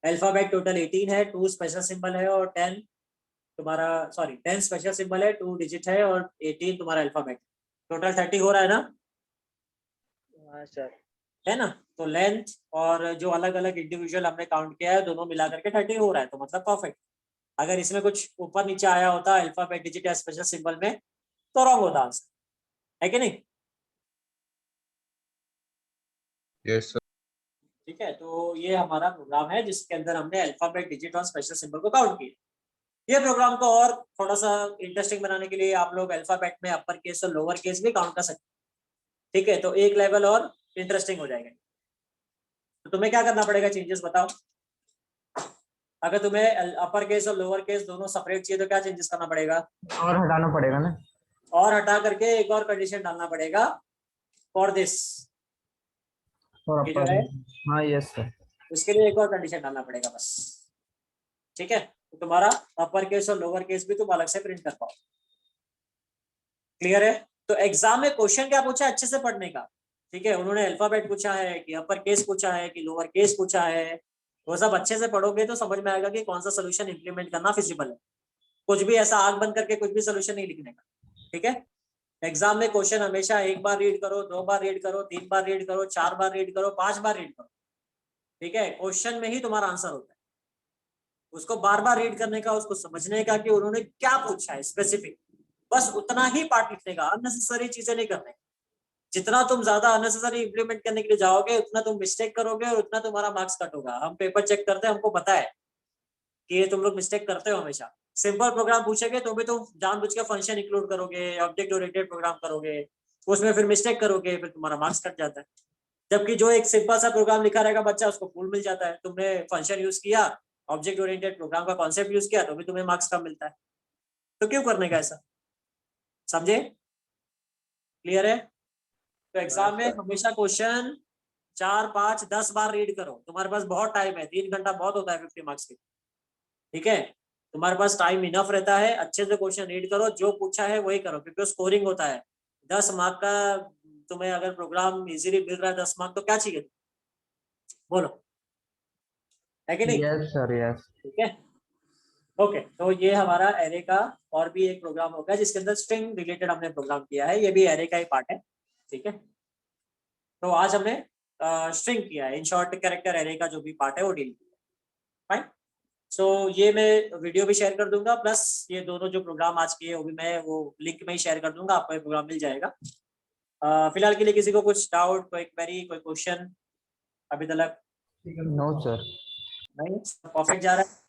अल्फाबेट टोटल 18 है, 2 स्पेशल सिंबल है और 10 तुम्हारा 10 स्पेशल सिंबल है, 2 डिजिट है और 18 तुम्हारा अल्फाबेट। टोटल 30 हो रहा है ना? हाँ सर। है ना? तो लेंथ और जो अलग अलग इंडिविजुअल हमने काउंट किया है दोनों मिला करके 30 हो रहा है, तो मतलब परफेक्ट। अगर इसमें कुछ ऊपर नीचे आया होता अल्फाबेट, डिजिट या स्पेशल सिंबल में तो रॉन्ग होता आंसर, है कि नहीं? Yes sir. ठीक है, तो ये हमारा प्रोग्राम है जिसके अंदर हमने अल्फाबेट, डिजिट और स्पेशल सिंबल को काउंट किया। ये प्रोग्राम को और थोड़ा सा इंटरेस्टिंग बनाने के लिए आप लोग अल्फाबेट में अपर केस और लोअर केस भी काउंट कर सकते हैं, ठीक है। तो एक लेवल और इंटरेस्टिंग हो जाएगा। तो तुम्हें क्या करना पड़ेगा, चेंजेस बताओ। अगर तुम्हें अपर केस और लोअर केस दोनों सेपरेट चाहिए तो क्या चेंजेस करना पड़ेगा? और हटाना पड़ेगा ना, और हटा करके एक और कंडीशन डालना पड़ेगा फॉर दिस, और ये जो है हाँ यस सर, उसके लिए एक और कंडीशन डालना पड़ेगा बस, ठीक है। तो तुम्हारा अपर केस और लोअर केस भी तुम अलग से प्रिंट कर पाओ। क्लियर है? तो एग्जाम में क्वेश्चन क्या पूछा अच्छे से पढ़ने का, ठीक है। उन्होंने अल्फाबेट पूछा है कि अपर केस पूछा है कि लोअर केस पूछा है, वो सब अच्छे से पढ़ोगे तो समझ में आएगा कि कौन सा सोल्यूशन इंप्लीमेंट करना फिजिबल है। कुछ भी ऐसा आग बंद करके कुछ भी सोल्यूशन नहीं लिखने का, ठीक है। एग्जाम में क्वेश्चन हमेशा 1 बार रीड करो, 2 बार रीड करो, 3 बार रीड करो, 4 बार रीड करो, 5 बार रीड करो, ठीक है। क्वेश्चन में ही तुम्हारा आंसर होता है, उसको बार बार रीड करने का, उसको समझने का कि उन्होंने क्या पूछा है स्पेसिफिक, बस उतना ही पार्ट लिखने का, अननेसेसरी चीजें नहीं करने। जितना तुम ज्यादा अननेसेसरी इंप्लीमेंट करने के लिए जाओगे उतना तुम मिस्टेक करोगे और उतना तुम्हारा मार्क्स कट होगा। हम पेपर चेक करते हैं, हमको पता है कि ये तुम लोग मिस्टेक करते हो हमेशा। सिंपल प्रोग्राम पूछेंगे तो भी तुम जानबूझ के फंक्शन इंक्लूड करोगे, ऑब्जेक्ट ओरिएंटेड प्रोग्राम करोगे, उसमें फिर मिस्टेक करोगे, फिर तुम्हारा मार्क्स कट जाता है। जबकि जो एक सिंपल सा प्रोग्राम लिखा रहेगा बच्चा, उसको फुल मिल जाता है। तुमने फंक्शन यूज किया, ऑब्जेक्ट ओरिएंटेड प्रोग्राम का कॉन्सेप्ट यूज किया, तो भी तुम्हें मार्क्स कम मिलता है। तो क्यों करने का ऐसा, समझे? क्लियर है? तो एग्जाम में हमेशा क्वेश्चन 4, 5, 10 बार रीड करो। तुम्हारे पास बहुत टाइम है, 3 घंटा बहुत होता है 50 मार्क्स के, ठीक है। तुम्हारे पास टाइम इनफ रहता है, अच्छे से क्वेश्चन रीड करो, जो पूछा है वही करो, क्योंकि स्कोरिंग होता है 10 मार्क का। तुम्हें अगर प्रोग्राम इजीली मिल रहा है 10 मार्क, तो क्या चाहिए, बोलो, है कि नहीं? Yes sir yes. ठीक है, ओके। तो ये हमारा एरे का और भी एक प्रोग्राम होगा जिसके अंदर स्ट्रिंग रिलेटेड हमने प्रोग्राम किया है, ये भी एरे का ही पार्ट है, ठीक है। तो आज हमने स्ट्रिंग किया है, इन शॉर्ट कैरेक्टर एरे का जो भी पार्ट है वो डील किया है। फाइन। सो ये मैं वीडियो भी शेयर कर दूंगा, प्लस ये दोनों जो प्रोग्राम आज किए वो भी मैं वो लिंक में ही शेयर कर दूंगा, आपको ये प्रोग्राम मिल जाएगा। फिलहाल के लिए किसी को कुछ डाउट, कोई क्वेरी, कोई क्वेश्चन अभी तक? No sir. नहीं, परफेक्ट जा रहा है।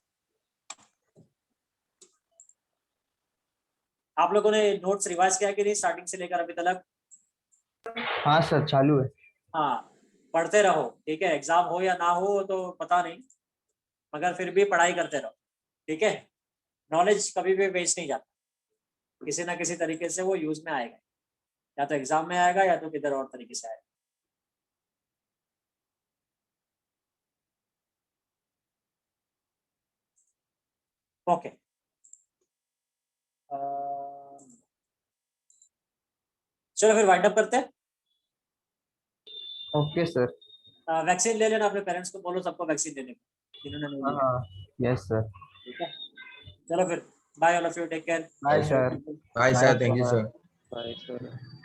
आप लोगों ने नोट्स रिवाइज किया कि नहीं स्टार्टिंग से लेकर अभी तक? हाँ सर, चालू है। हाँ, पढ़ते रहो, ठीक है। एग्जाम हो या ना हो तो पता नहीं, मगर फिर भी पढ़ाई करते रहो, ठीक है। नॉलेज कभी भी वेस्ट नहीं जाता, किसी ना किसी तरीके से वो यूज में आएगा, या तो एग्जाम में आएगा या तो किधर और तरीके से आएगा। ओके, चलो फिर वाइंड अप करते हैं। Okay sir. वैक्सीन ले लेना, अपने पेरेंट्स को बोलो सबको वैक्सीन लेने को जिन्होंने नहीं लिया, हाँ, यस सर। ठीक है। चलो फिर, bye all of you, take care. Bye sir. Bye, sir. Thank you, sir. Bye, sir.